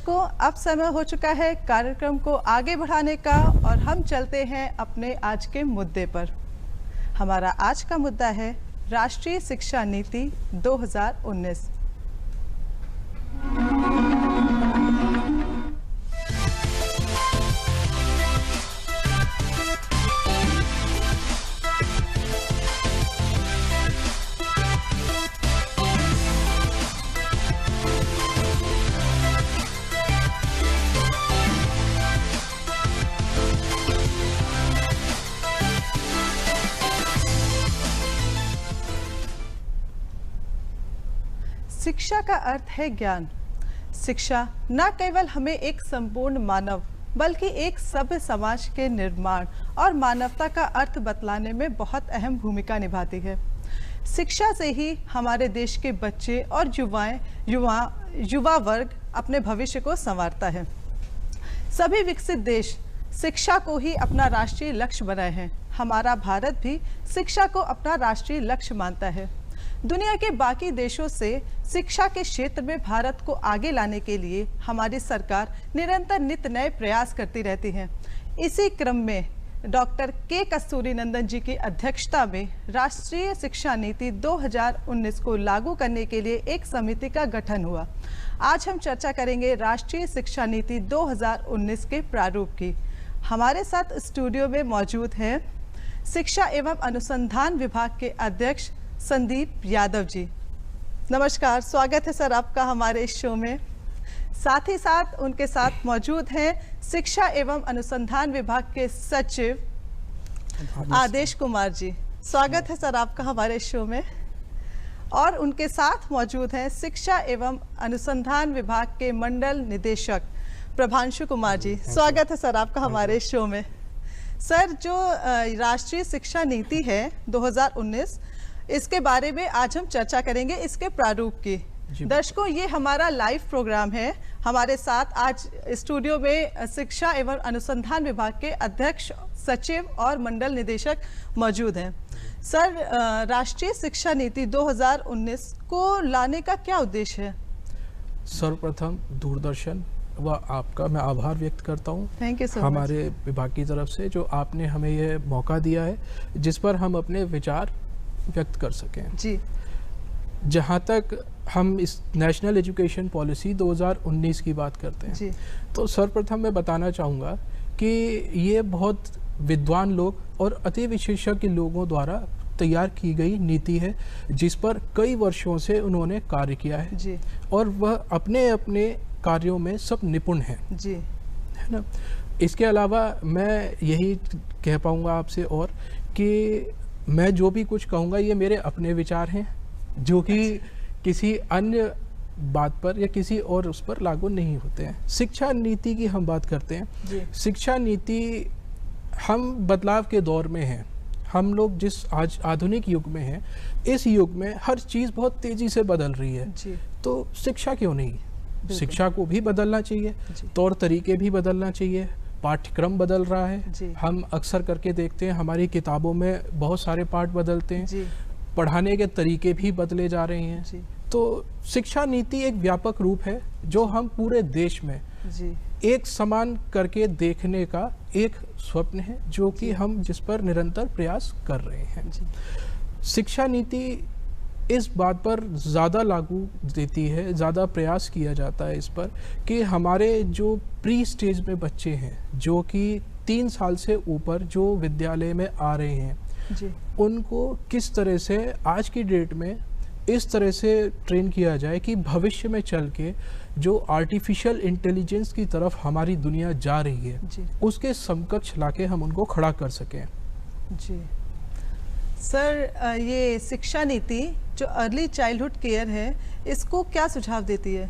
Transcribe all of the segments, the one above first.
दर्शकों, अब समय हो चुका है कार्यक्रम को आगे बढ़ाने का और हम चलते हैं अपने आज के मुद्दे पर। हमारा आज का मुद्दा है राष्ट्रीय शिक्षा नीति 2019। शिक्षा का अर्थ है ज्ञान। शिक्षा न केवल हमें एक संपूर्ण मानव बल्कि एक सभ्य समाज के निर्माण और मानवता का अर्थ बतलाने में बहुत अहम भूमिका निभाती है। शिक्षा से ही हमारे देश के बच्चे और युवा वर्ग अपने भविष्य को संवारता है। सभी विकसित देश शिक्षा को ही अपना राष्ट्रीय लक्ष्य बनाए हैं। हमारा भारत भी शिक्षा को अपना राष्ट्रीय लक्ष्य मानता है। दुनिया के बाकी देशों से शिक्षा के क्षेत्र में भारत को आगे लाने के लिए हमारी सरकार निरंतर नित नए प्रयास करती रहती है। इसी क्रम में डॉक्टर के कस्तूरीनंदन जी की अध्यक्षता में राष्ट्रीय शिक्षा नीति 2019 को लागू करने के लिए एक समिति का गठन हुआ। आज हम चर्चा करेंगे राष्ट्रीय शिक्षा नीति 2019 के प्रारूप की। हमारे साथ स्टूडियो में मौजूद हैं शिक्षा एवं अनुसंधान विभाग के अध्यक्ष संदीप यादव जी। नमस्कार, स्वागत है सर आपका हमारे इस शो में। साथ ही साथ उनके साथ मौजूद हैं शिक्षा एवं अनुसंधान विभाग के सचिव आदेश कुमार जी। स्वागत है सर आपका हमारे शो में। और उनके साथ मौजूद हैं शिक्षा एवं अनुसंधान विभाग के मंडल निदेशक प्रभांशु कुमार जी। स्वागत है सर आपका हमारे शो में। सर, जो राष्ट्रीय शिक्षा नीति है 2019, इसके बारे में आज हम चर्चा करेंगे, इसके प्रारूप की। दर्शकों, ये हमारा लाइव प्रोग्राम है। हमारे साथ आज स्टूडियो में शिक्षा एवं अनुसंधान विभाग के अध्यक्ष, सचिव और मंडल निदेशक मौजूद हैं। सर, राष्ट्रीय शिक्षा नीति 2019 को लाने का क्या उद्देश्य है? सर्वप्रथम दूरदर्शन व आपका मैं आभार व्यक्त करता हूँ। Thank you so much. हमारे विभाग की तरफ से जो आपने हमें ये मौका दिया है जिस पर हम अपने विचार व्यक्त कर सकें जी। जहाँ तक हम इस नेशनल एजुकेशन पॉलिसी 2019 की बात करते हैं जी, तो सर्वप्रथम मैं बताना चाहूँगा कि ये बहुत विद्वान लोग और अति विशेषज्ञ लोगों द्वारा तैयार की गई नीति है जिस पर कई वर्षों से उन्होंने कार्य किया है जी, और वह अपने अपने कार्यों में सब निपुण हैं जी, है ना। इसके अलावा मैं यही कह पाऊँगा आपसे और कि मैं जो भी कुछ कहूँगा ये मेरे अपने विचार हैं जो कि किसी अन्य बात पर या किसी और उस पर लागू नहीं होते हैं। शिक्षा नीति की हम बात करते हैं। शिक्षा नीति, हम बदलाव के दौर में हैं। हम लोग जिस आज आधुनिक युग में हैं, इस युग में हर चीज़ बहुत तेज़ी से बदल रही है जी। तो शिक्षा क्यों नहीं, शिक्षा को भी बदलना चाहिए, तौर तरीके भी बदलना चाहिए, पाठ्यक्रम बदल रहा है। हम अक्सर करके देखते हैं हमारी किताबों में बहुत सारे पाठ बदलते हैं, पढ़ाने के तरीके भी बदले जा रहे हैं। तो शिक्षा नीति एक व्यापक रूप है जो हम पूरे देश में एक समान करके देखने का एक स्वप्न है जो कि हम जिस पर निरंतर प्रयास कर रहे हैं। शिक्षा नीति इस बात पर ज़्यादा लागू देती है, ज़्यादा प्रयास किया जाता है इस पर कि हमारे जो प्री स्टेज में बच्चे हैं जो कि 3 साल से ऊपर जो विद्यालय में आ रहे हैं जी, उनको किस तरह से आज की डेट में इस तरह से ट्रेन किया जाए कि भविष्य में चल के जो आर्टिफिशियल इंटेलिजेंस की तरफ हमारी दुनिया जा रही है जी, उसके समकक्ष लाके हम उनको खड़ा कर सकें। जी सर, ये शिक्षा नीति जो अर्ली चाइल्डहुड केयर है, इसको क्या सुझाव देती है?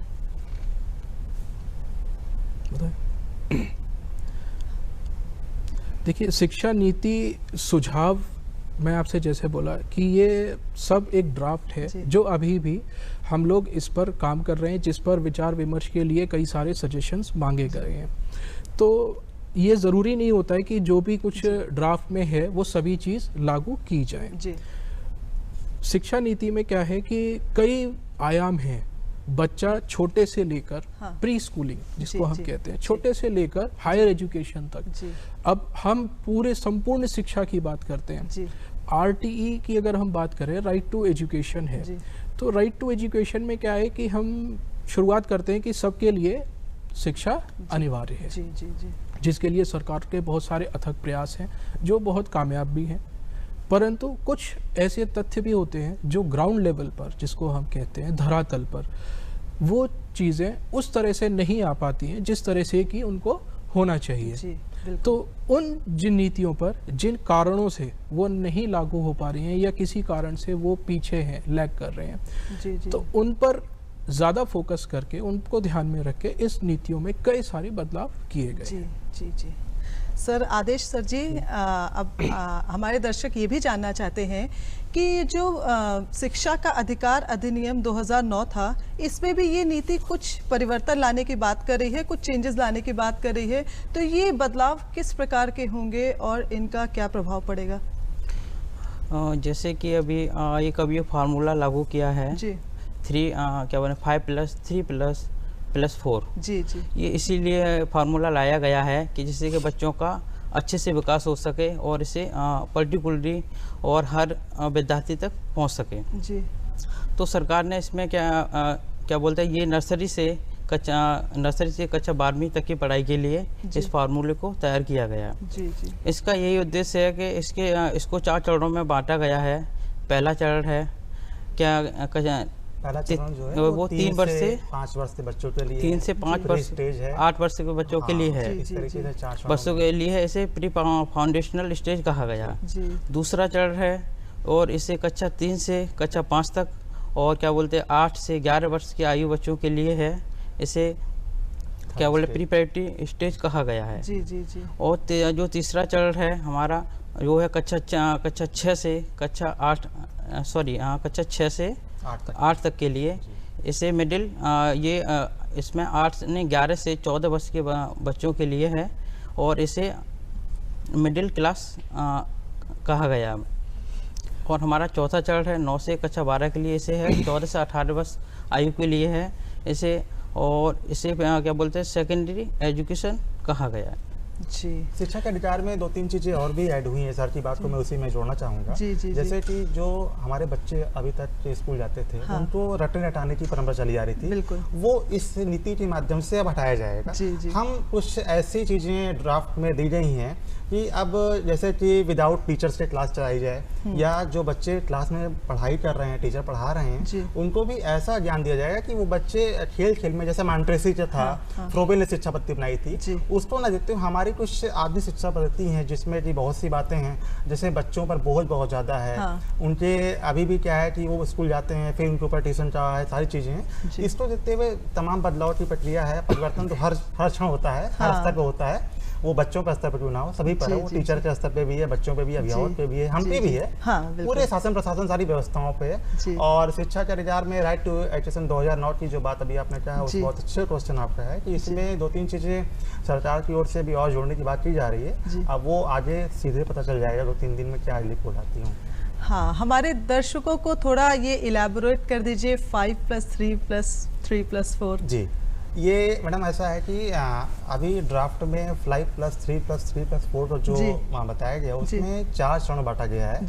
देखिए, शिक्षा नीति सुझाव, मैं आपसे जैसे बोला कि ये सब एक ड्राफ्ट है जो अभी भी हम लोग इस पर काम कर रहे हैं, जिस पर विचार विमर्श के लिए कई सारे सजेशंस मांगे गए हैं। तो ये ज़रूरी नहीं होता है कि जो भी कुछ ड्राफ्ट में है वो सभी चीज़ लागू की जाए। शिक्षा नीति में क्या है कि कई आयाम हैं बच्चा छोटे से लेकर प्री स्कूलिंग जिसको हम कहते हैं, छोटे से लेकर हायर एजुकेशन तक, अब हम पूरे संपूर्ण शिक्षा की बात करते हैं। RTE की अगर हम बात करें, राइट टू एजुकेशन है, तो राइट टू एजुकेशन में क्या है कि हम शुरुआत करते हैं कि सबके लिए शिक्षा अनिवार्य है, जिसके लिए सरकार के बहुत सारे अथक प्रयास हैं जो बहुत कामयाब भी हैं। परंतु कुछ ऐसे तथ्य भी होते हैं जो ग्राउंड लेवल पर, जिसको हम कहते हैं धरातल पर, वो चीज़ें उस तरह से नहीं आ पाती हैं जिस तरह से कि उनको होना चाहिए। तो उन जिन नीतियों पर, जिन कारणों से वो नहीं लागू हो पा रही हैं या किसी कारण से वो पीछे हैं, लैग कर रहे हैं, तो उन पर ज़्यादा फोकस करके, उनको ध्यान में रख के इस नीतियों में कई सारे बदलाव किए गए। जी सर, आदेश सर जी, अब हमारे दर्शक ये भी जानना चाहते हैं कि जो शिक्षा का अधिकार अधिनियम 2009 था, इसमें भी ये नीति कुछ परिवर्तन लाने की बात कर रही है, कुछ चेंजेस लाने की बात कर रही है, तो ये बदलाव किस प्रकार के होंगे और इनका क्या प्रभाव पड़ेगा? जैसे कि अभी ये फार्मूला लागू किया है जी, 5+3+3+4 जी, ये इसीलिए फार्मूला लाया गया है कि जिससे कि बच्चों का अच्छे से विकास हो सके और इसे पर्टिकुलरली और हर विद्यार्थी तक पहुंच सके जी। तो सरकार ने इसमें क्या बोलते हैं, ये नर्सरी से कक्षा 12वीं तक की पढ़ाई के लिए इस फार्मूले को तैयार किया गया जी। इसका यही उद्देश्य है कि इसको 4 चरणों में बांटा गया है। पहला चरण है पहला चरण जो है वो 3 वर्ष से 5 वर्ष के बच्चों के लिए, 3 से 5 वर्ष स्टेज है, 8 वर्ष के बच्चों के लिए है, इस तरीके से 4 बच्चों के लिए है। इसे प्री फाउंडेशनल स्टेज कहा गया। दूसरा चरण है और इसे कक्षा 3 से कक्षा 5 तक और 8 से 11 वर्ष की आयु बच्चों के लिए है। इसे प्री प्राइमरी स्टेज कहा गया है जी। और जो तीसरा चरण है हमारा, वो है कक्षा 6 से कक्षा 8 तक के लिए। इसे मिडिल इसमें 11 से 14 वर्ष के बच्चों के लिए है और इसे मिडिल क्लास कहा गया। और हमारा चौथा चरण है 9 से कक्षा 12 के लिए, इसे है 14 से 18 वर्ष आयु के लिए है इसे, और इसे सेकेंडरी एजुकेशन कहा गया है जी। शिक्षा के अधिकार में 2-3 चीज़ें और भी ऐड हुई हैं सर की बात को मैं उसी में जोड़ना चाहूँगा जैसे कि जो हमारे बच्चे अभी तक स्कूल जाते थे उनको रटने रटाने की परंपरा चली आ रही थी, वो इस नीति के माध्यम से अब हटाया जाएगा। हम कुछ ऐसी चीज़ें ड्राफ्ट में दी गई हैं कि अब जैसे कि विदाउट टीचर्स के क्लास चलाई जाए, या जो बच्चे क्लास में पढ़ाई कर रहे हैं, टीचर पढ़ा रहे हैं, उनको भी ऐसा ज्ञान दिया जाएगा कि वो बच्चे खेल खेल में, जैसे मॉन्टेसरी जो था, फ्रोबेल ने शिक्षा पद्धति बनाई थी, उसको ना देखते हुए हमारी कुछ आधुनिक शिक्षा पद्धति हैं जिसमें कि बहुत सी बातें हैं, जैसे बच्चों पर बोझ बहुत ज़्यादा है, उनके अभी भी क्या है कि वो स्कूल जाते हैं फिर उनके ऊपर ट्यूशन का है, सारी चीज़ें हैं। इसको देखते हुए तमाम बदलाव की प्रक्रिया है, परिवर्तन तो हर क्षण होता है, हर स्तर पर होता है, वो बच्चों के स्तर पर क्यों ना हो, सभी पर है, वो टीचर के स्तर पे भी है, बच्चों पे भी है, अभिभावक पे भी है, हम पे भी है, पूरे शासन प्रशासन सारी व्यवस्थाओं पे। और शिक्षा के अधिकार में राइट टू एजुकेशन 2009 की जो बात अभी आपने कहा, उस बहुत अच्छे क्वेश्चन आपका है कि इसमें 2-3 चीजें सरकार की ओर से भी और जोड़ने की बात की जा रही है। अब वो आगे सीधे पता चल जाएगा 2-3 दिन में क्या रिपोर्ट आती हूँ। हाँ, हमारे दर्शकों को थोड़ा ये इलैबोरेट कर दीजिए 5+3+3+4 जी। ये मैडम ऐसा है कि अभी ड्राफ्ट में 5+3+3+4 जो बताया गया उसमें 4 चरण बांटा गया है।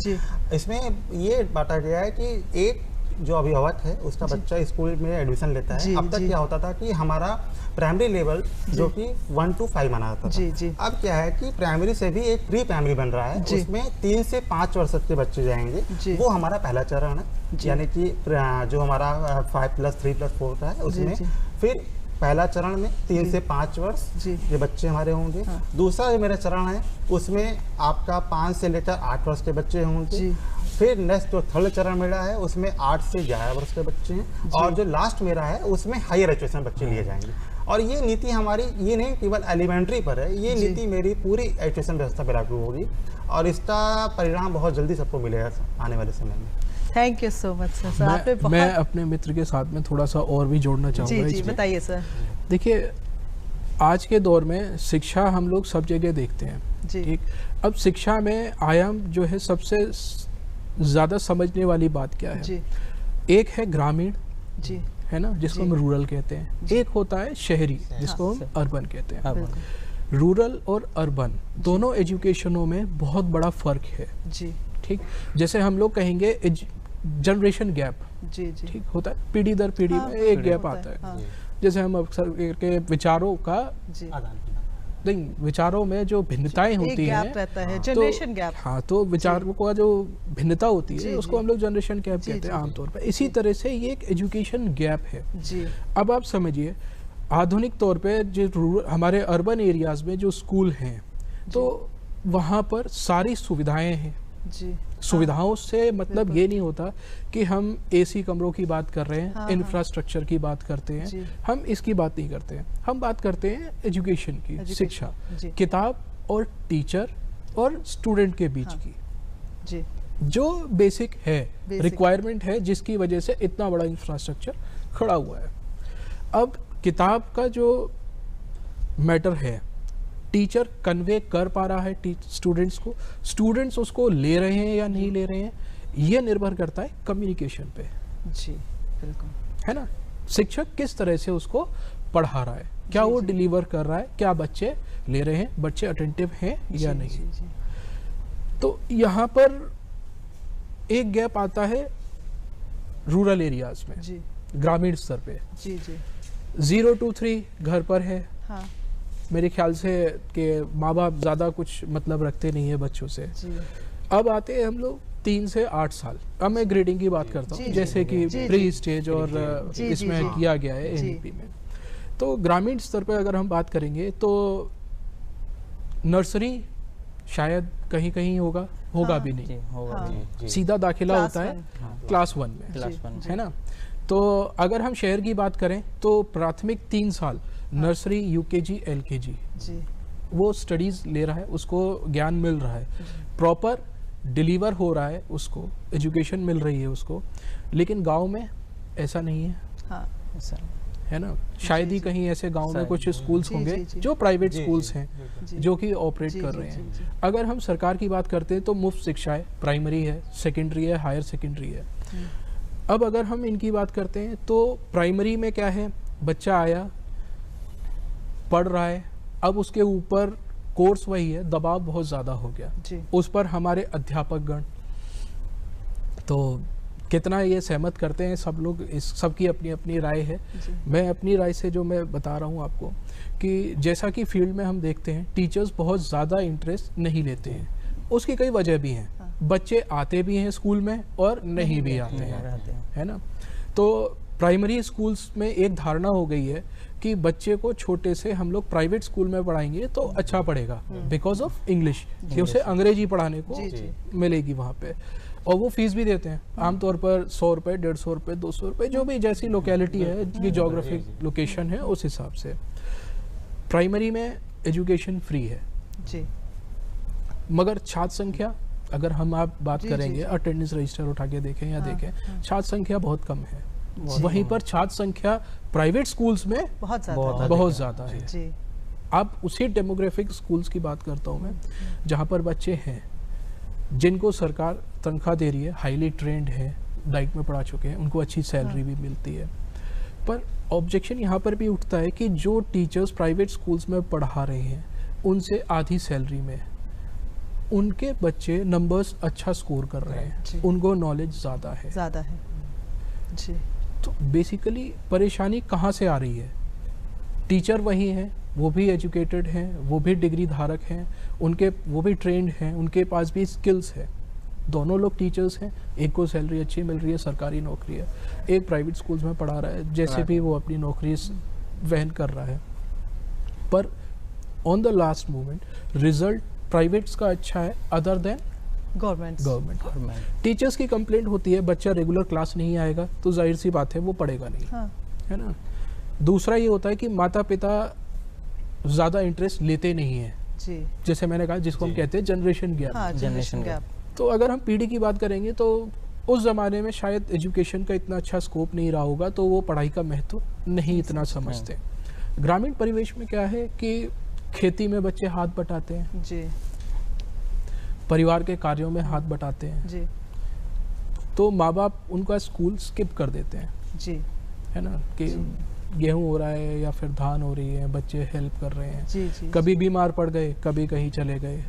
इसमें ये बांटा गया है कि एक जो अभिभावक है उसका बच्चा स्कूल में एडमिशन लेता है। अब तक क्या होता था कि हमारा प्राइमरी लेवल जो कि 1 to 5 माना जाता था, अब क्या है कि प्राइमरी से भी एक प्री प्राइमरी बन रहा है, उसमें 3 से 5 वर्ष के बच्चे जाएंगे, वो हमारा पहला चरण है, यानी कि जो हमारा 5+3+4 का है उसमें। फिर पहला चरण में 3 से 5 वर्ष ये बच्चे हमारे होंगे। दूसरा जो मेरा चरण है उसमें आपका 5 से लेकर 8 वर्ष के बच्चे होंगे। फिर नेक्स्ट जो थर्ड चरण मेरा है उसमें 8 से 11 वर्ष के बच्चे हैं, और जो लास्ट मेरा है उसमें हायर एजुकेशन बच्चे लिए जाएंगे। और ये नीति हमारी ये नहीं केवल एलिमेंट्री पर है, ये नीति मेरी पूरी एजुकेशन व्यवस्था पर लागू होगी और इसका परिणाम बहुत जल्दी सबको मिलेगा आने वाले समय में। Thank you so much sir. मैं अपने मित्र के साथ में थोड़ा सा और भी जोड़ना चाहूँगा। जी बताइए सर। देखिए, आज के दौर में शिक्षा हम लोग सब जगह देखते हैं, ठीक। अब शिक्षा में आयाम जो है सबसे ज़्यादा समझने वाली बात क्या है, एक है ग्रामीण है ना, जिसको हम रूरल कहते हैं, एक होता है शहरी जिसको हम अर्बन कहते हैं। रूरल और अर्बन दोनों एजुकेशनों में बहुत बड़ा फ़र्क है जी। ठीक, जैसे हम लोग कहेंगे जनरेशन गैप जी जी, ठीक होता है, पीढ़ी दर पीढ़ी में एक गैप आता है। जैसे हम अक्सर के विचारों का नहीं, विचारों में जो भिन्नताएं होती हैं रहता है, जनरेशन गैप। हाँ, तो विचारों का जो भिन्नता होती है उसको हम लोग जनरेशन गैप कहते हैं आमतौर पर। इसी तरह से ये एक एजुकेशन गैप है जी। अब आप समझिए, आधुनिक तौर पे जो हमारे अर्बन एरियाज में जो स्कूल हैं तो वहाँ पर सारी सुविधाएं हैं जी। सुविधाओं से मतलब ये नहीं होता कि हम एसी कमरों की बात कर रहे हैं, इंफ्रास्ट्रक्चर की बात करते हैं, हम इसकी बात नहीं करते हैं। हम बात करते हैं एजुकेशन की, शिक्षा, किताब और टीचर और स्टूडेंट के बीच की जी। जो बेसिक है, रिक्वायरमेंट है, जिसकी वजह से इतना बड़ा इंफ्रास्ट्रक्चर खड़ा हुआ है। अब किताब का जो मैटर है, टीचर कन्वे कर पा रहा है स्टूडेंट्स को, स्टूडेंट्स उसको ले रहे हैं या नहीं ले रहे हैं, ये निर्भर करता है कम्युनिकेशन पे जी। बिल्कुल, है ना, शिक्षक किस तरह से उसको पढ़ा रहा है, क्या वो डिलीवर कर रहा है, क्या बच्चे ले रहे हैं, बच्चे अटेंटिव हैं या नहीं। तो यहाँ पर एक गैप आता है रूरल एरियाज में जी, ग्रामीण स्तर पे जी जी। 0 to 3 घर पर है। हाँ। मेरे ख्याल से कि माँ बाप ज़्यादा कुछ मतलब रखते नहीं है बच्चों से जी। अब आते हैं हम लोग 3 से 8 साल। अब मैं ग्रेडिंग की बात करता हूँ, जैसे कि प्री स्टेज और इसमें किया गया है एनईपी में। तो ग्रामीण स्तर पर अगर हम बात करेंगे तो नर्सरी शायद कहीं कहीं होगा हाँ, भी नहीं होगा हाँ, सीधा दाखिला होता है क्लास 1 में, है ना। तो अगर हम शहर की बात करें तो प्राथमिक 3 साल नर्सरी, यूकेजी, एलकेजी वो स्टडीज ले रहा है, उसको ज्ञान मिल रहा है, प्रॉपर डिलीवर हो रहा है, उसको एजुकेशन मिल रही है उसको। लेकिन गांव में ऐसा नहीं है हाँ, ऐसा है ना। शायद ही कहीं ऐसे गांव में कुछ स्कूल्स होंगे जो प्राइवेट स्कूल्स हैं जो कि ऑपरेट कर रहे हैं। अगर हम सरकार की बात करते हैं तो मुफ्त शिक्षा है, प्राइमरी है, सेकेंडरी है, हायर सेकेंडरी है। अब अगर हम इनकी बात करते हैं तो प्राइमरी में क्या है, बच्चा आया, पढ़ रहा है, अब उसके ऊपर कोर्स वही है, दबाव बहुत ज़्यादा हो गया उस पर हमारे अध्यापक गण। तो कितना ये सहमत करते हैं सब लोग, इस सब की अपनी अपनी राय है। मैं अपनी राय से जो मैं बता रहा हूँ आपको कि जैसा कि फील्ड में हम देखते हैं टीचर्स बहुत ज़्यादा इंटरेस्ट नहीं लेते हैं। उसकी कई वजह भी हैं, बच्चे आते भी हैं स्कूल में और नहीं भी आते हैं, है ना। तो प्राइमरी स्कूल्स में एक धारणा हो गई है कि बच्चे को छोटे से हम लोग प्राइवेट स्कूल में पढ़ाएंगे तो अच्छा पढ़ेगा बिकॉज ऑफ इंग्लिश, कि उसे अंग्रेजी पढ़ाने को मिलेगी वहाँ पे। और वो फीस भी देते हैं आमतौर पर 100 रुपये, 150 रुपये, 200 रुपये, जो भी जैसी लोकेलिटी है, की जोग्राफिक लोकेशन है उस हिसाब से। प्राइमरी में एजुकेशन फ्री है जी, मगर छात्र संख्या अगर हम आप बात करेंगे, अटेंडेंस रजिस्टर उठा के देखें या देखें, छात्र संख्या बहुत कम है। वहीं पर छात्र संख्या प्राइवेट स्कूल्स में बहुत ज़्यादा है जी। अब उसी डेमोग्राफिक स्कूल्स की बात करता हूँ मैं, जहाँ पर बच्चे हैं जिनको सरकार तनख्वाह दे रही है, हाईली ट्रेंड है, डाइट में पढ़ा चुके हैं, उनको अच्छी सैलरी भी मिलती है। पर ऑब्जेक्शन यहाँ पर भी उठता है कि जो टीचर्स प्राइवेट स्कूल्स में पढ़ा रहे हैं उनसे आधी सैलरी में उनके बच्चे नंबर्स अच्छा स्कोर कर रहे हैं, उनको नॉलेज ज़्यादा है जी। तो बेसिकली परेशानी कहाँ से आ रही है? टीचर वही हैं, वो भी एजुकेटेड हैं, वो भी डिग्री धारक हैं, वो भी ट्रेंड हैं, उनके पास भी स्किल्स है। दोनों लोग टीचर्स हैं, एक को सैलरी अच्छी मिल रही है, सरकारी नौकरी है, एक प्राइवेट स्कूल्स में पढ़ा रहा है, जैसे भी वो अपनी नौकरी वहन कर रहा है। पर on the last moment result privates का अच्छा है अदर देन गवर्नमेंट। टीचर्स की कंप्लेंट होती है बच्चा रेगुलर क्लास नहीं आएगा तो जाहिर सी बात है वो पढ़ेगा नहीं हाँ। है ना। दूसरा ये होता है कि माता पिता ज़्यादा इंटरेस्ट लेते नहीं है जी। जैसे मैंने कहा जिसको हम कहते हैं जनरेशन गैप। तो अगर हम पीढ़ी की बात करेंगे तो उस ज़माने में शायद एजुकेशन का इतना अच्छा स्कोप नहीं रहा होगा, तो वो पढ़ाई का महत्व नहीं इतना समझते। ग्रामीण परिवेश में क्या है कि खेती में बच्चे हाथ बटाते हैं जी, परिवार के कार्यों में हाथ बटाते हैं जी। तो माँ बाप उनका स्कूल स्किप कर देते हैं जी, है ना, कि गेहूं हो रहा है या फिर धान हो रही है, बच्चे हेल्प कर रहे हैं। जी, कभी बीमार पड़ गए, कभी कहीं चले गए,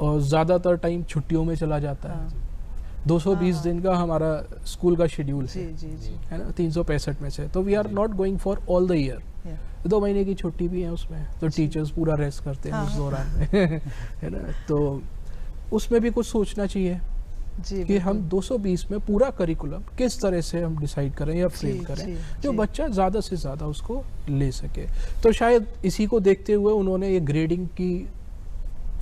और ज़्यादातर टाइम छुट्टियों में चला जाता है। 220 दिन का हमारा स्कूल का शेड्यूल है ना, 365 में से। तो we are not going for all the year, 2 महीने की छुट्टी भी है उसमें, तो टीचर्स पूरा रेस्ट करते हैं उस दौरान में है ना। तो उसमें भी कुछ सोचना चाहिए कि हम 220 में पूरा करिकुलम किस तरह से हम डिसाइड करें या फ्रेम करें जो बच्चा ज़्यादा से ज़्यादा उसको ले सके। तो शायद इसी को देखते हुए उन्होंने ये ग्रेडिंग की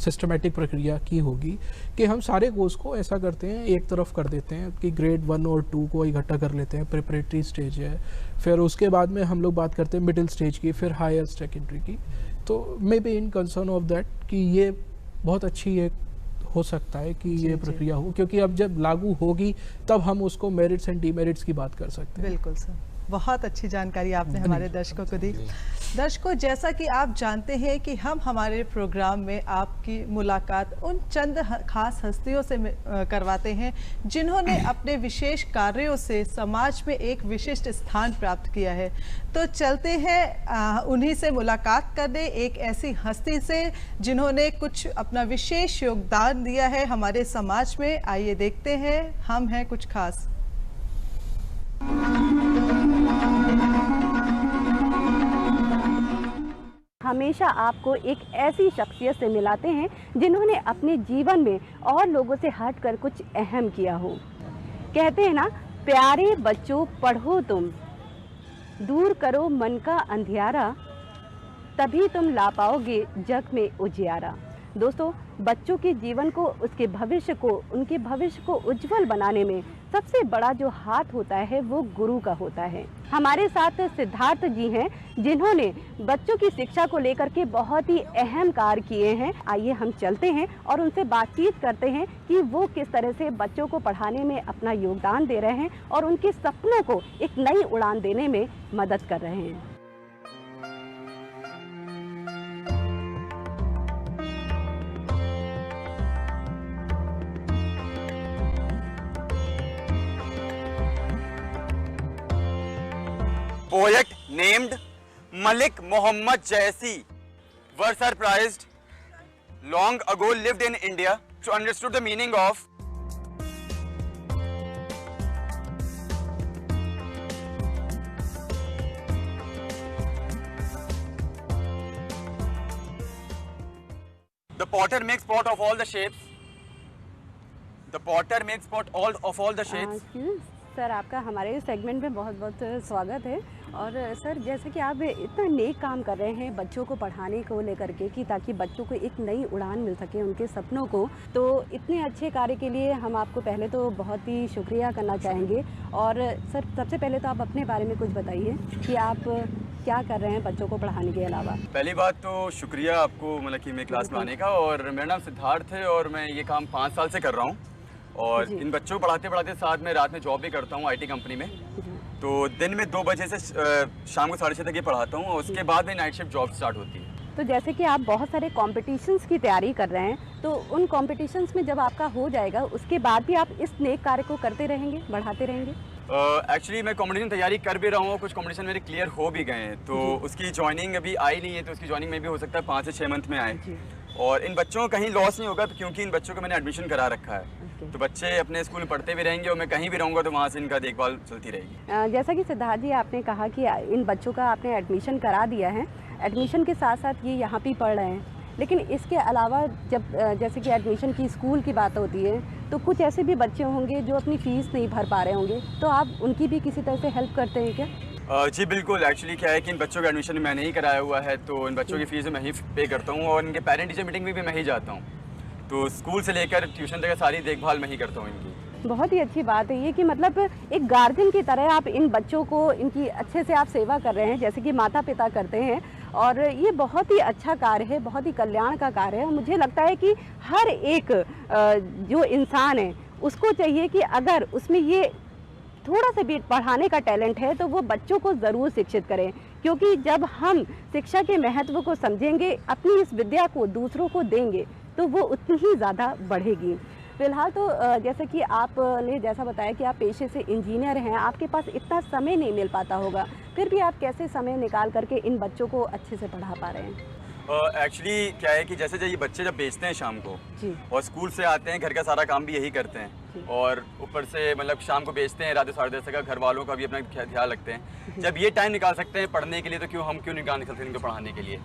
सिस्टमेटिक प्रक्रिया की होगी कि हम सारे कोर्स को ऐसा करते हैं, एक तरफ कर देते हैं कि ग्रेड 1 और 2 को इकट्ठा कर लेते हैं, प्रिपरेटरी स्टेज है, फिर उसके बाद में हम लोग बात करते हैं मिडिल स्टेज की, फिर हायर सेकेंडरी की। तो may be in concern of that कि ये बहुत अच्छी एक हो सकता है कि ये प्रक्रिया हो, क्योंकि अब जब लागू होगी तब हम उसको मेरिट्स एंड डीमेरिट्स की बात कर सकते हैं। बिल्कुल सर, बहुत अच्छी जानकारी आपने हमारे दर्शकों को दी। दर्शकों, जैसा कि आप जानते हैं कि हम हमारे प्रोग्राम में आपकी मुलाकात उन चंद खास हस्तियों से करवाते हैं जिन्होंने अपने विशेष कार्यों से समाज में एक विशिष्ट स्थान प्राप्त किया है। तो चलते हैं उन्हीं से मुलाकात करने, एक ऐसी हस्ती से जिन्होंने कुछ अपना विशेष योगदान दिया है हमारे समाज में। आइए देखते हैं, हम हैं कुछ खास। हमेशा आपको एक ऐसी शख्सियत से मिलाते हैं जिन्होंने अपने जीवन में और लोगों से हटकर कुछ अहम किया हो। कहते हैं ना, प्यारे बच्चों पढ़ो तुम, दूर करो मन का अंधियारा, तभी तुम ला पाओगे जग में उजियारा। दोस्तों, बच्चों के जीवन को, उसके भविष्य को, उनके भविष्य को उज्जवल बनाने में सबसे बड़ा जो हाथ होता है वो गुरु का होता है। हमारे साथ सिद्धार्थ जी हैं जिन्होंने बच्चों की शिक्षा को लेकर के बहुत ही अहम कार्य किए हैं। आइए हम चलते हैं और उनसे बातचीत करते हैं कि वो किस तरह से बच्चों को पढ़ाने में अपना योगदान दे रहे हैं और उनके सपनों को एक नई उड़ान देने में मदद कर रहे हैं। Poet named Malik Mohammad Jaisi were surprised long ago lived in India to understood the meaning of the potter makes pot of all the shapes. The potter makes pot of all the shapes. Sir, आपका हमारे segment में बहुत बहुत स्वागत है। और sir, जैसे कि आप इतना नेक काम कर रहे हैं बच्चों को पढ़ाने को लेकर के कि ताकि बच्चों को एक नई उड़ान मिल सके उनके सपनों को, तो इतने अच्छे कार्य के लिए हम आपको पहले तो बहुत ही शुक्रिया करना चाहेंगे। और सर, सबसे पहले तो आप अपने बारे में कुछ बताइए कि आप क्या कर रहे हैं बच्चों को पढ़ाने के अलावा। पहली बात तो शुक्रिया आपको, मतलब कि मेरी क्लास में आने का। और मेरा नाम सिद्धार्थ है और मैं ये काम 5 साल से कर रहा हूँ। और इन बच्चों को पढ़ाते पढ़ाते साथ में रात में जॉब भी करता हूँ IT कंपनी में। तो दिन में 2 बजे से शाम को 6:30 तक ये पढ़ाता हूँ और उसके बाद में नाइट शिफ्ट जॉब स्टार्ट होती है। तो जैसे कि आप बहुत सारे कॉम्पिटिशन्स की तैयारी कर रहे हैं, तो उन कॉम्पिटिशन्स में जब आपका हो जाएगा उसके बाद भी आप इस नेक कार्य को करते रहेंगे, बढ़ाते रहेंगे? एक्चुअली मैं कॉम्पिटिशन तैयारी कर भी रहा हूँ, कुछ कॉम्पिटिशन मेरे क्लियर हो भी गए हैं। तो उसकी ज्वाइनिंग अभी आई नहीं है, तो उसकी ज्वाइनिंग में भी हो सकता है 5 से 6 मंथ में आए। और इन बच्चों को कहीं लॉस नहीं होगा क्योंकि इन बच्चों को मैंने एडमिशन करा रखा है। तो बच्चे अपने स्कूल में पढ़ते भी रहेंगे और मैं कहीं भी रहूँगा तो वहाँ से इनका देखभाल चलती रहेगी। जैसा कि सिद्धार्थ जी आपने कहा कि इन बच्चों का आपने एडमिशन करा दिया है, एडमिशन के साथ साथ ये यहाँ भी पढ़ रहे हैं, लेकिन इसके अलावा जब जैसे कि एडमिशन की स्कूल की बात होती है तो कुछ ऐसे भी बच्चे होंगे जो अपनी फ़ीस नहीं भर पा रहे होंगे, तो आप उनकी भी किसी तरह से हेल्प करते हैं क्या? जी बिल्कुल। एक्चुअली क्या है कि इन बच्चों का एडमिशन मैंने ही कराया हुआ है, तो इन बच्चों की फ़ीस मैं ही पे करता हूँ और इनके पेरेंट टीचर मीटिंग में भी मैं ही जाता हूँ। तो स्कूल से लेकर ट्यूशन तक सारी देखभाल मैं ही करता हूँ इनकी। बहुत ही अच्छी बात है ये कि मतलब एक गार्जियन की तरह आप इन बच्चों को इनकी अच्छे से आप सेवा कर रहे हैं जैसे कि माता पिता करते हैं, और ये बहुत ही अच्छा कार्य है, बहुत ही कल्याण का कार्य है। मुझे लगता है कि हर एक जो इंसान है उसको चाहिए कि अगर उसमें ये थोड़ा सा भी पढ़ाने का टैलेंट है तो वो बच्चों को ज़रूर शिक्षित करें, क्योंकि जब हम शिक्षा के महत्व को समझेंगे, अपनी इस विद्या को दूसरों को देंगे तो वो उतनी ही ज़्यादा बढ़ेगी। फिलहाल तो जैसे कि आपने जैसा बताया कि आप पेशे से इंजीनियर हैं, आपके पास इतना समय नहीं मिल पाता होगा, फिर भी आप कैसे समय निकाल करके इन बच्चों को अच्छे से पढ़ा पा रहे हैं? एक्चुअली क्या है कि जैसे ये बच्चे जब बेचते हैं शाम को और स्कूल से आते हैं, घर का सारा काम भी यही करते हैं और ऊपर से मतलब शाम को बेचते हैं, रात 10:30 तक घर वालों का भी अपना ख्याल रखते हैं। जब ये टाइम निकाल सकते हैं पढ़ने के लिए तो हम क्यों निकाल सकते हैं इनको पढ़ाने के लिए?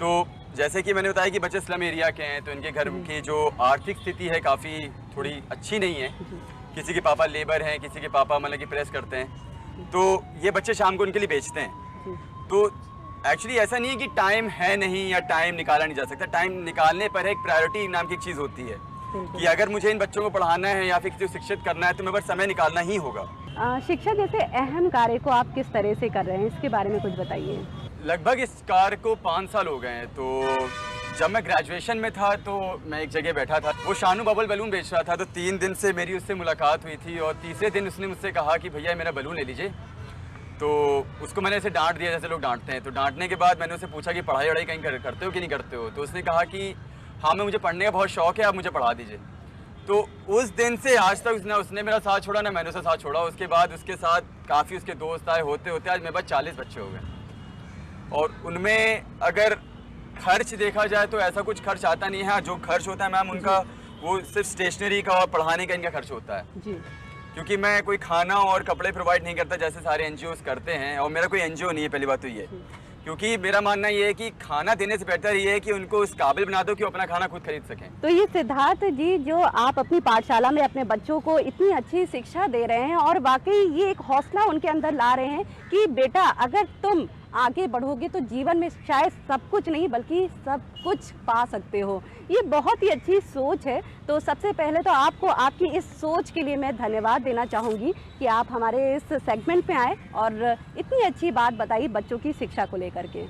तो जैसे कि मैंने बताया कि बच्चे स्लम एरिया के हैं, तो इनके घर की जो आर्थिक स्थिति है काफ़ी थोड़ी अच्छी नहीं है। किसी के पापा लेबर हैं, किसी के पापा मतलब कि प्रेस करते हैं, तो ये बच्चे शाम को उनके लिए बेचते हैं। तो एक्चुअली ऐसा नहीं है कि टाइम है नहीं या टाइम निकाला नहीं जा सकता। टाइम निकालने पर एक प्रायोरिटी नाम की एक चीज़ होती है कि अगर मुझे इन बच्चों को पढ़ाना है या फिर किसी को शिक्षित करना है तो मेरे पास समय निकालना ही होगा। शिक्षा जैसे अहम कार्य को आप किस तरह से कर रहे हैं, इसके बारे में कुछ बताइए। लगभग इस कार्य को 5 साल हो गए हैं। तो जब मैं ग्रेजुएशन में था तो मैं एक जगह बैठा था, वो शानू बबल बलून बेच रहा था। तो 3 दिन से मेरी उससे मुलाकात हुई थी और तीसरे दिन उसने मुझसे कहा कि भैया मेरा बलून ले लीजिए। तो उसको मैंने ऐसे डांट दिया जैसे लोग डांटते हैं। तो डांटने के बाद मैंने उससे पूछा कि पढ़ाई वढ़ाई कहीं करते हो कि नहीं करते हो? तो उसने कहा कि हाँ मुझे पढ़ने का बहुत शौक़ है, आप मुझे पढ़ा दीजिए। तो उस दिन से आज तक उसने मेरा साथ छोड़ा ना मैंने उसका साथ छोड़ा। उसके बाद उसके साथ काफ़ी उसके दोस्त आए, होते होते आज मेरे पास 40 बच्चे हो गए। और उनमें अगर खर्च देखा जाए तो ऐसा कुछ खर्च आता नहीं है। हाँ, जो खर्च होता है मैम उनका वो सिर्फ स्टेशनरी का और पढ़ाने का इनका खर्च होता है जी। क्योंकि मैं कोई खाना और कपड़े प्रोवाइड नहीं करता जैसे सारे एनजीओस करते हैं, और मेरा कोई एनजीओ नहीं है। पहली बात तो ये, क्योंकि मेरा मानना ये है कि खाना देने से बेहतर ये है कि उनको इस काबिल बना दो कि वो अपना खाना खुद खरीद सकें। तो ये सिद्धार्थ जी, जो आप अपनी पाठशाला में अपने बच्चों को इतनी अच्छी शिक्षा दे रहे हैं और वाकई ये एक हौसला उनके अंदर ला रहे हैं कि बेटा अगर तुम आगे बढ़ोगे तो जीवन में शायद सब कुछ नहीं बल्कि सब कुछ पा सकते हो। ये बहुत ही अच्छी सोच है। तो सबसे पहले तो आपको आपकी इस सोच के लिए मैं धन्यवाद देना चाहूँगी कि आप हमारे इस सेगमेंट में आए और इतनी अच्छी बात बताई बच्चों की शिक्षा को लेकर के।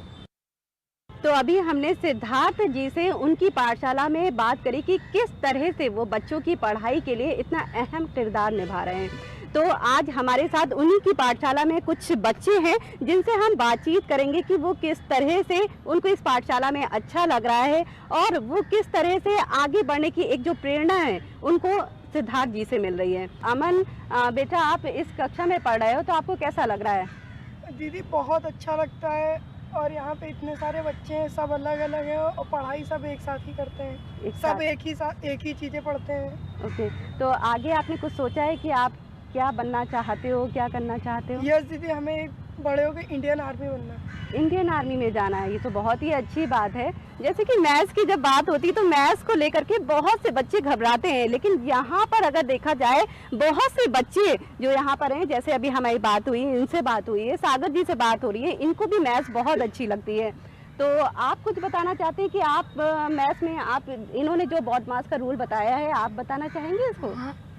तो अभी हमने सिद्धार्थ जी से उनकी पाठशाला में बात करी कि किस तरह से वो बच्चों की पढ़ाई के लिए इतना अहम किरदार निभा रहे हैं। तो आज हमारे साथ उन्हीं की पाठशाला में कुछ बच्चे हैं जिनसे हम बातचीत करेंगे कि वो किस तरह से उनको इस पाठशाला में अच्छा लग रहा है और वो किस तरह से आगे बढ़ने की एक जो प्रेरणा है उनको सिद्धार्थ जी से मिल रही है। अमन बेटा, आप इस कक्षा में पढ़ रहे हो तो आपको कैसा लग रहा है? दीदी बहुत अच्छा लगता है और यहाँ पे इतने सारे बच्चे हैं, सब अलग अलग हैं और पढ़ाई सब एक साथ ही करते हैं, सब एक ही चीज़ें पढ़ते हैं। ओके, तो आगे आपने कुछ सोचा है कि आप क्या बनना चाहते हो, क्या करना चाहते हो? यस दीदी, हमें बड़े होकर इंडियन आर्मी बनना है। इंडियन आर्मी में जाना है, ये तो बहुत ही अच्छी बात है। जैसे कि मैथ्स की जब बात होती है तो मैथ्स को लेकर के बहुत से बच्चे घबराते हैं, लेकिन यहाँ पर अगर देखा जाए बहुत से बच्चे जो यहाँ पर हैं, जैसे अभी हमारी बात हुई, इनसे बात हुई है, सागर जी से बात हो रही है, इनको भी मैथ्स बहुत अच्छी लगती है। तो आप कुछ बताना चाहते हैं कि आप मैथ्स में आप इन्होंने जो बॉडमास का रूल बताया है आप बताना चाहेंगे इसको?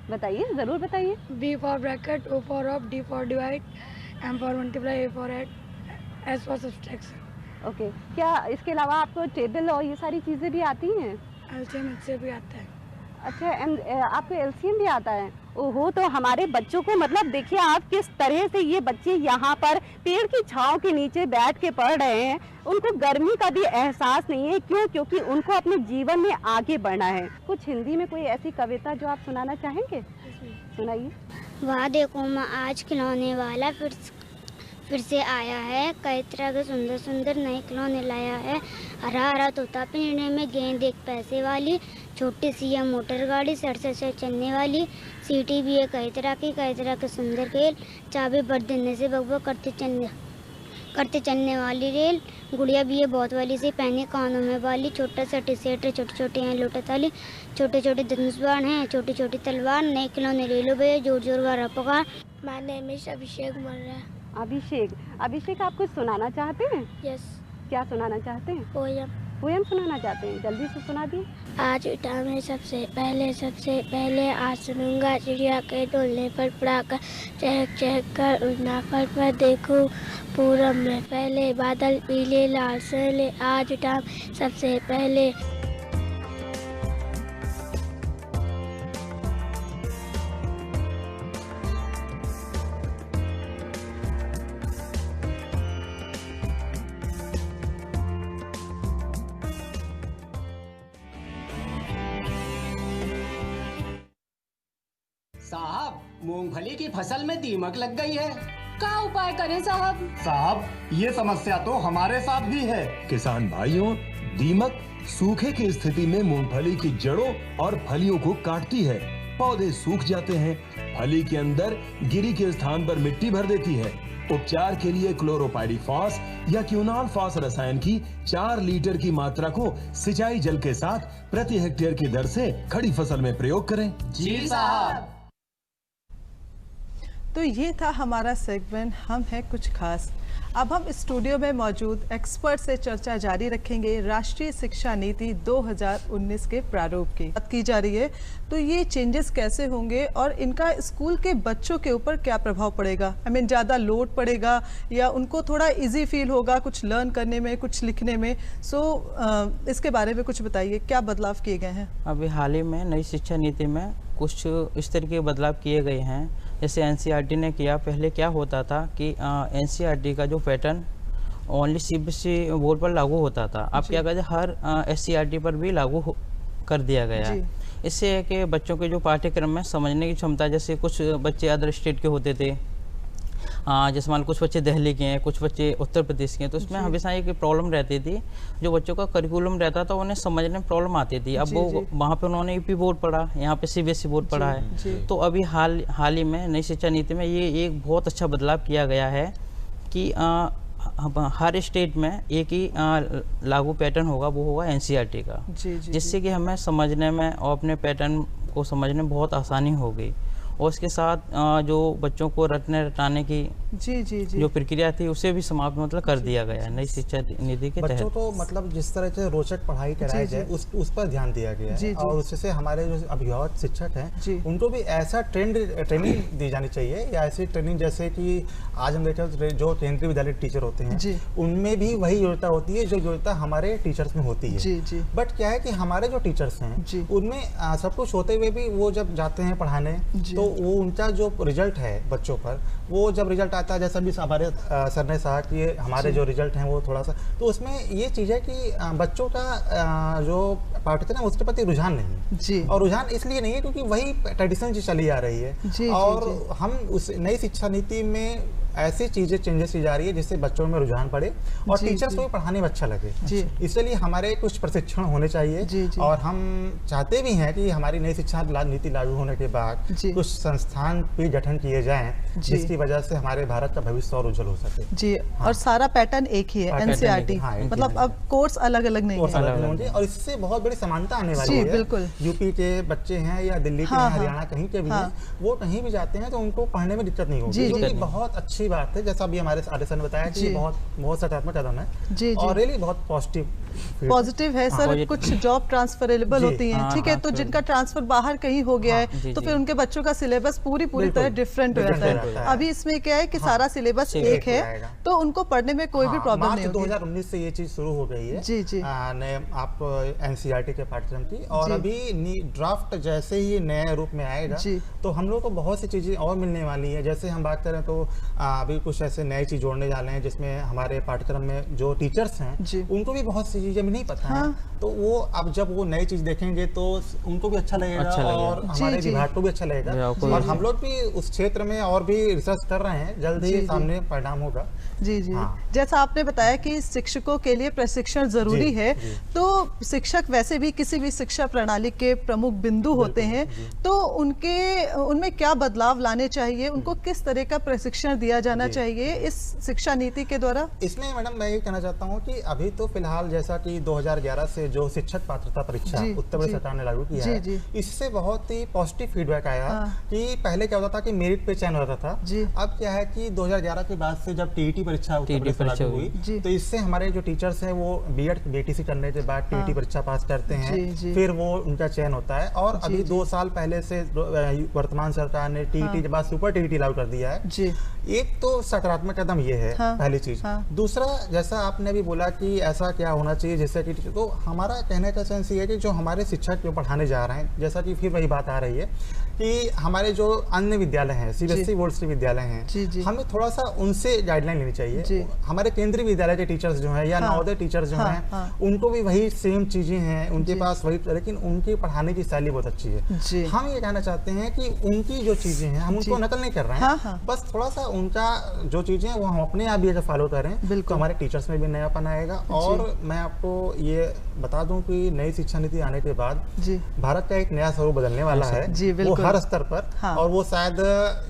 बताइए, ज़रूर बताइए। B for bracket, O for of, D for divide, M for multiply, A for add, S for subtraction. Okay, क्या इसके अलावा आपको टेबल और ये सारी चीज़ें भी आती हैं? एलसीएम इससे भी आता है। अच्छा, आपको एलसीएम भी आता है? ओहो, तो हमारे बच्चों को मतलब देखिए आप किस तरह से ये बच्चे यहाँ पर पेड़ की छांव के नीचे बैठ के पढ़ रहे हैं। उनको गर्मी का भी एहसास नहीं है। क्यों? क्योंकि उनको अपने जीवन में आगे बढ़ना है। कुछ हिंदी में कोई ऐसी कविता जो आप सुनाना चाहेंगे? सुनाइए। वाह देखो माँ, आज खिलौने वाला फिर से आया है, कई तरह के सुंदर सुंदर नए खिलौने लाया है। हरा हरा तोता पिंजरे में, गेंद एक पैसे वाली, छोटी सी है मोटर गाड़ी सर से चलने वाली, सीटी भी है कई तरह के सुंदर खेल, चाबी भर देने से बकबक करते चलने वाली रेल, गुड़िया भी है बहुत वाली सी, पहने कानों में वाली, छोटा सा टी शर्ट है, छोटे छोटे हैं लोटा थाली, छोटे छोटे धनुष बाण हैं, छोटी छोटी तलवार, नए खिलौने ले लो भैया, जोर जोर का रपकार। माय नेम इज अभिषेक मर्रा। अभिषेक, आप कुछ सुनाना चाहते हैं? यस। क्या सुनाना चाहते हैं? पोयम सुनाना चाहते हैं? जल्दी से सुना दी। आज उठा मैं सबसे पहले आज सुनूंगा चिड़िया के डोलने पर पड़ाकर, चहक चहक कर उड़ना पर देखूं पूरब में पहले, बादल पीले लाल से, आज उठा सबसे पहले। साहब मूंगफली की फसल में दीमक लग गई है, क्या उपाय करें साहब? साहब ये समस्या तो हमारे साथ भी है। किसान भाइयों, दीमक सूखे की स्थिति में मूंगफली की जड़ों और फलियों को काटती है, पौधे सूख जाते हैं, फली के अंदर गिरी के स्थान पर मिट्टी भर देती है। उपचार के लिए क्लोरोपाइरीफॉस या क्यूनालफॉस रसायन की 4 लीटर की मात्रा को सिंचाई जल के साथ प्रति हेक्टेयर की दर से खड़ी फसल में प्रयोग करें। जी साहब। तो ये था हमारा सेगमेंट हम हैं कुछ खास। अब हम स्टूडियो में मौजूद एक्सपर्ट से चर्चा जारी रखेंगे राष्ट्रीय शिक्षा नीति 2019 के प्रारूप की बात की जा रही है। तो ये चेंजेस कैसे होंगे और इनका स्कूल के बच्चों के ऊपर क्या प्रभाव पड़ेगा? ज़्यादा लोड पड़ेगा या उनको थोड़ा इजी फील होगा कुछ लर्न करने में, कुछ लिखने में? इसके बारे में कुछ बताइए, क्या बदलाव किए गए हैं? अभी हाल ही में नई शिक्षा नीति में कुछ इस तरीके के बदलाव किए गए हैं, जैसे एनसीईआरटी ने किया। पहले क्या होता था कि एनसीईआरटी का जो पैटर्न ओनली सीबीएसई बोर्ड पर लागू होता था, अब क्या कहते हैं हर एससीईआरटी पर भी लागू कर दिया गया है। इससे है कि बच्चों के जो पाठ्यक्रम में समझने की क्षमता, जैसे कुछ बच्चे अदर स्टेट के होते थे, जैसे मान कुछ बच्चे दिल्ली के हैं, कुछ बच्चे उत्तर प्रदेश के हैं, तो उसमें हमेशा एक प्रॉब्लम रहती थी, जो बच्चों का करिकुलम रहता था उन्हें समझने में प्रॉब्लम आती थी। अब वो वहाँ पे उन्होंने यूपी बोर्ड पढ़ा, यहाँ पे सीबीएसई बोर्ड पढ़ा है। तो अभी हाल ही में नई शिक्षा नीति में ये एक बहुत अच्छा बदलाव किया गया है कि हर स्टेट में एक ही लागू पैटर्न होगा, वो होगा एनसीईआरटी का, जिससे कि हमें समझने में और अपने पैटर्न को समझने में बहुत आसानी होगी। और उसके साथ जो बच्चों को रटने की जो प्रक्रिया थी उसे भी समाप्त कर दिया गया है नई शिक्षा नीति के तहत। बच्चों को जिस तरह से रोचक पढ़ाई कराई जाए उस पर ध्यान दिया गया है। और उससे हमारे जो अभिभावक शिक्षक हैं उनको भी ऐसा ट्रेनिंग दी जानी चाहिए, या ऐसी ट्रेनिंग जैसे कि आज हम देखें जो केंद्रीय विद्यालय टीचर होते हैं उनमें भी वही योग्यता होती है जो योग्यता हमारे टीचर्स में होती है। बट क्या है कि हमारे जो टीचर्स हैं उनमें सब कुछ होते हुए भी वो जब जाते हैं पढ़ाने तो वो उनका जो रिजल्ट है बच्चों पर, वो जब रिजल्ट आता है, जैसा भी हमारे सर ने कहा कि हमारे जो रिजल्ट हैं वो थोड़ा सा, तो उसमें ये चीज़ है कि बच्चों का जो पाठ्यक्रम है उसके प्रति रुझान नहीं है। और रुझान इसलिए नहीं है क्योंकि वही ट्रेडिशन जो चली आ रही है। और हम उस नई शिक्षा नीति में ऐसी चीजें चेंजेस की जा रही है जिससे बच्चों में रुझान पड़े और टीचर्स को भी पढ़ाने में अच्छा लगे। इसलिए हमारे कुछ प्रशिक्षण होने चाहिए। और हम चाहते भी हैं कि हमारी नई शिक्षा नीति लागू होने के बाद कुछ संस्थान भी गठन किए जाएं जिसकी वजह से हमारे भारत का भविष्य और उज्जवल हो सके। और सारा पैटर्न एक ही है, एनसीईआरटी, मतलब अब कोर्स अलग अलग नहीं है। और इससे बहुत बड़ी समानता आने वाली है। बिल्कुल। यूपी के बच्चे हैं या दिल्ली के हरियाणा कहीं के भी हैं, वो कहीं भी जाते हैं तो उनको पढ़ने में दिक्कत नहीं होगी, जो कि बहुत अच्छी बात है। जैसा अभी हमारे आदेश ने बताया कि बहुत सकारात्मक कदम है और रियली बहुत पॉजिटिव है सर। कुछ जॉब ट्रांसफरेबल होती हैं, ठीक है, तो जिनका ट्रांसफर बाहर कहीं हो गया है तो फिर उनके बच्चों का सिलेबस पूरी तरह डिफरेंट हो जाता है। अभी इसमें क्या है कि सारा सिलेबस एक है तो उनको पढ़ने में कोई भी प्रॉब्लम नहीं होगी। 2019 से ये चीज शुरू हो गई है आप एनसीईआरटी के पाठ्यक्रम की। और अभी ड्राफ्ट जैसे ही नए रूप में आएगा तो हम लोग को बहुत सी चीजें और मिलने वाली है। जैसे हम बात करें तो अभी कुछ ऐसे नई चीज जोड़ने जा रहे हैं जिसमें हमारे पाठ्यक्रम में जो टीचर्स हैं उनको भी बहुत सी चीजें नहीं पता है, तो वो अब जब वो नई चीज देखेंगे तो उनको भी अच्छा लगेगा और हमारे विभाग को भी अच्छा लगेगा। और हम लोग भी उस क्षेत्र में और भी रिसर्च कर रहे हैं, जल्द ही सामने परिणाम होगा। जैसा आपने बताया कि शिक्षकों के लिए प्रशिक्षण जरूरी है, तो शिक्षक वैसे भी किसी भी शिक्षा प्रणाली के प्रमुख बिंदु होते हैं, तो उनमें क्या बदलाव लाने चाहिए, उनको किस तरह का प्रशिक्षण दिया जाना चाहिए इस शिक्षा नीति के द्वारा? इसमें मैडम मैं ये कहना चाहता हूँ कि अभी तो फिलहाल जैसा कि 2011 से जो शिक्षक पात्रता परीक्षा उत्तर प्रदेश सरकार ने लागू किया है, इससे बहुत ही पॉजिटिव फीडबैक आया कि पहले क्या होता था कि मेरिट पे चयन होता था। अब क्या है कि 2011 के बाद से जब टीईटी परीक्षा उत्तर प्रदेश लागू हुई तो इससे हमारे जो टीचर्स हैं वो बीएड बीटीसी करने के बाद टीईटी परीक्षा पास करते हैं, फिर वो उनका चयन होता है। और अभी 2 साल पहले से वर्तमान सरकार ने टीईटी के बाद सुपर टीईटी लागू कर दिया है। एक तो सकारात्मक कदम ये है पहली चीज। दूसरा, जैसा आपने भी बोला कि ऐसा क्या होना चाहिए चाहिए जैसा कि तो हमारा कहने का सेंस ये है कि जो हमारे शिक्षक जो पढ़ाने जा रहे हैं, जैसा कि फिर वही बात आ रही है कि हमारे जो अन्य विद्यालय हैं, CBSE बोर्ड से विद्यालय हैं, हमें थोड़ा सा उनसे गाइडलाइन लेनी चाहिए। हमारे केंद्रीय विद्यालय के टीचर्स जो हैं या नवोदय टीचर्स जो हैं, उनको भी वही सेम चीजें हैं, उनके पास वही, लेकिन उनकी पढ़ाने की शैली बहुत अच्छी है। हम ये कहना चाहते हैं कि उनकी जो चीजें हैं हम उनको नकल नहीं कर रहे हैं, बस थोड़ा सा उनका जो चीजें हैं वो हम अपने आप भी अगर फॉलो करें तो हमारे टीचर्स में भी नयापन आएगा। और मैं आपको ये बता दूं कि नई शिक्षा नीति आने के बाद भारत का एक नया स्वरूप बदलने वाला है, वो हर स्तर पर। और वो शायद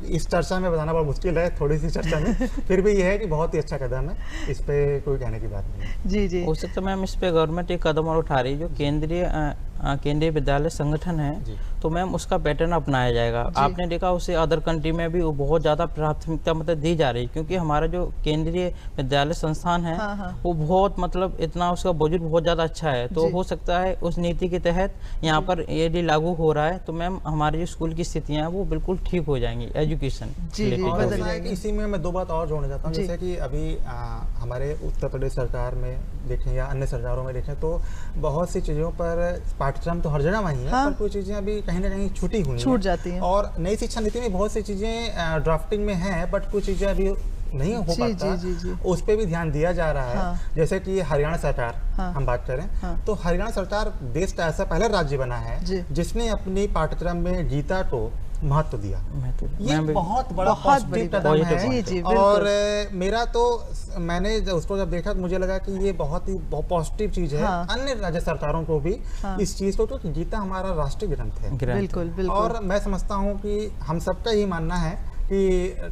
इस चर्चा में बताना बहुत मुश्किल है, थोड़ी सी चर्चा में फिर भी ये है कि बहुत ही अच्छा कदम है, इस पे कोई कहने की बात नहीं है। हो सकता है मैम इस पे गवर्नमेंट एक कदम और उठा रही है, जो केंद्रीय विद्यालय संगठन है, तो मैम उसका पैटर्न अपनाया जाएगा। आपने देखा उसे अदर कंट्री में भी वो बहुत ज़्यादा प्राथमिकता मतलब दी जा रही है, क्योंकि हमारा जो केंद्रीय विद्यालय संस्थान है वो बहुत मतलब इतना उसका बजट बहुत ज़्यादा अच्छा है। तो हो सकता है उस नीति के तहत यहाँ पर यदि लागू हो रहा है तो मैम हमारी जो स्कूल की स्थितियाँ हैं वो बिल्कुल ठीक हो जाएंगी एजुकेशन। इसी में मैं दो बात और जोड़ना चाहता हूँ, जैसे कि अभी हमारे उत्तर प्रदेश सरकार में देखें या अन्य सरकारों में देखें तो बहुत सी चीज़ों पर पाठ्यक्रम तो हर जगह वही है, पर कुछ चीज़ें अभी कहीं ना कहीं छूट जाती हैं। और नई शिक्षा नीति में बहुत सी चीज़ें ड्राफ्टिंग में हैं, बट कुछ चीज़ें अभी नहीं हो पाता, उस पर भी ध्यान दिया जा रहा है। जैसे कि हरियाणा सरकार हम बात करें तो हरियाणा सरकार देश का ऐसा पहला राज्य बना है जिसने अपनी पाठ्यक्रम में गीता को महत्व दिया। ये बहुत बड़ा पॉजिटिव कदम है। और मेरा तो मैंने उसको जब देखा तो मुझे लगा कि ये बहुत ही पॉजिटिव चीज है। अन्य राज्य सरकारों को भी इस चीज को, क्योंकि गीता हमारा राष्ट्रीय ग्रंथ है। बिल्कुल। और मैं समझता हूँ कि हम सबका ही मानना है कि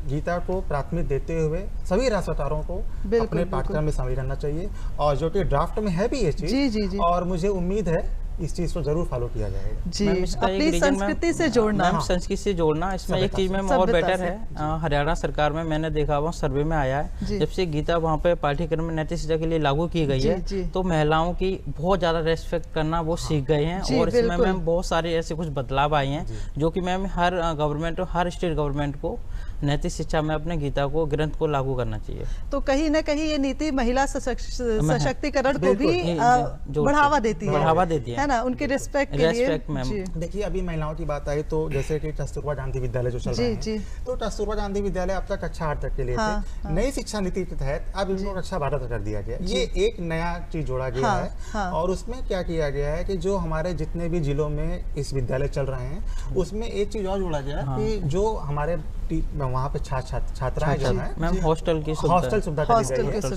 गीता को प्राथमिकता देते हुए सभी राज्य सरकारों को अपने पाठ्यक्रम में शामिल करना चाहिए, और जो कि ड्राफ्ट में है भी ये चीज। और मुझे उम्मीद है इस चीज को जरूर फॉलो किया जाएगा। जी, अपनी संस्कृति से जोड़ना, संस्कृति से जोड़ना। इसमें एक चीज में और बेटर है, हरियाणा सरकार में मैंने देखा हुआ सर्वे में आया है, जब से गीता वहाँ पे पाठ्यक्रम में नैतिक शिक्षा के लिए लागू की गई है तो महिलाओं की बहुत ज्यादा रेस्पेक्ट करना वो सीख गए हैं। और इसमें मैम बहुत सारे ऐसे कुछ बदलाव आए हैं जो कि मैम हर गवर्नमेंट और हर स्टेट गवर्नमेंट को नैतिक शिक्षा में अपने गीता को ग्रंथ को लागू करना चाहिए। तो कहीं ना कहीं ये नीति महिला सशक्तिकरण को भी बढ़ावा देती है ना, उनके रिस्पेक्ट के लिए। देखिए अभी महिलाओं की बात आई तो जैसे कि कस्तूरबा गांधी विद्यालय जो चल रहा है, तो कस्तूरबा गांधी विद्यालय अब तक कक्षा 8 तक के लिए थे। नई शिक्षा नीति के तहत अब इनको कक्षा 12 तक कर दिया गया। ये एक नया चीज जोड़ा गया है। और उसमें क्या किया गया है कि जो हमारे जितने भी जिलों में इस विद्यालय चल रहे हैं उसमें एक चीज और जोड़ा गया है कि जो हमारे वहाँ पे छात्राएं जो है मैम हॉस्टल सुविधा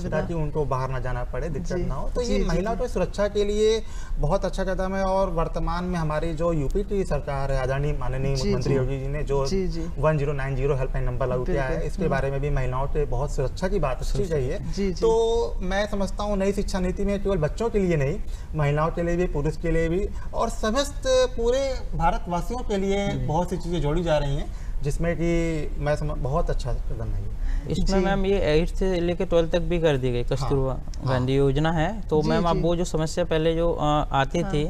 ताकि उनको बाहर ना जाना पड़े, दिक्कत ना हो। तो ये महिलाओं की सुरक्षा के लिए बहुत अच्छा कदम है। और वर्तमान में हमारी जो यूपी की सरकार है, आदरणीय माननीय मुख्यमंत्री योगी जी ने जो 1090 हेल्पलाइन नंबर लागू किया है, इसके बारे में भी महिलाओं के बहुत सुरक्षा की बात अच्छी चाहिए। तो मैं समझता हूँ नई शिक्षा नीति में केवल बच्चों के लिए नहीं, महिलाओं के लिए भी, पुरुष के लिए भी, और समस्त पूरे भारतवासियों के लिए बहुत सी चीजें जोड़ी जा रही हैं, जिसमें कि मैं बहुत अच्छा कदम है। इसमें मैम ये 8th से लेकर 12th तक भी कर दी गई कस्तूरबा गांधी योजना है। तो मैम अब वो जो समस्या पहले जो आती थी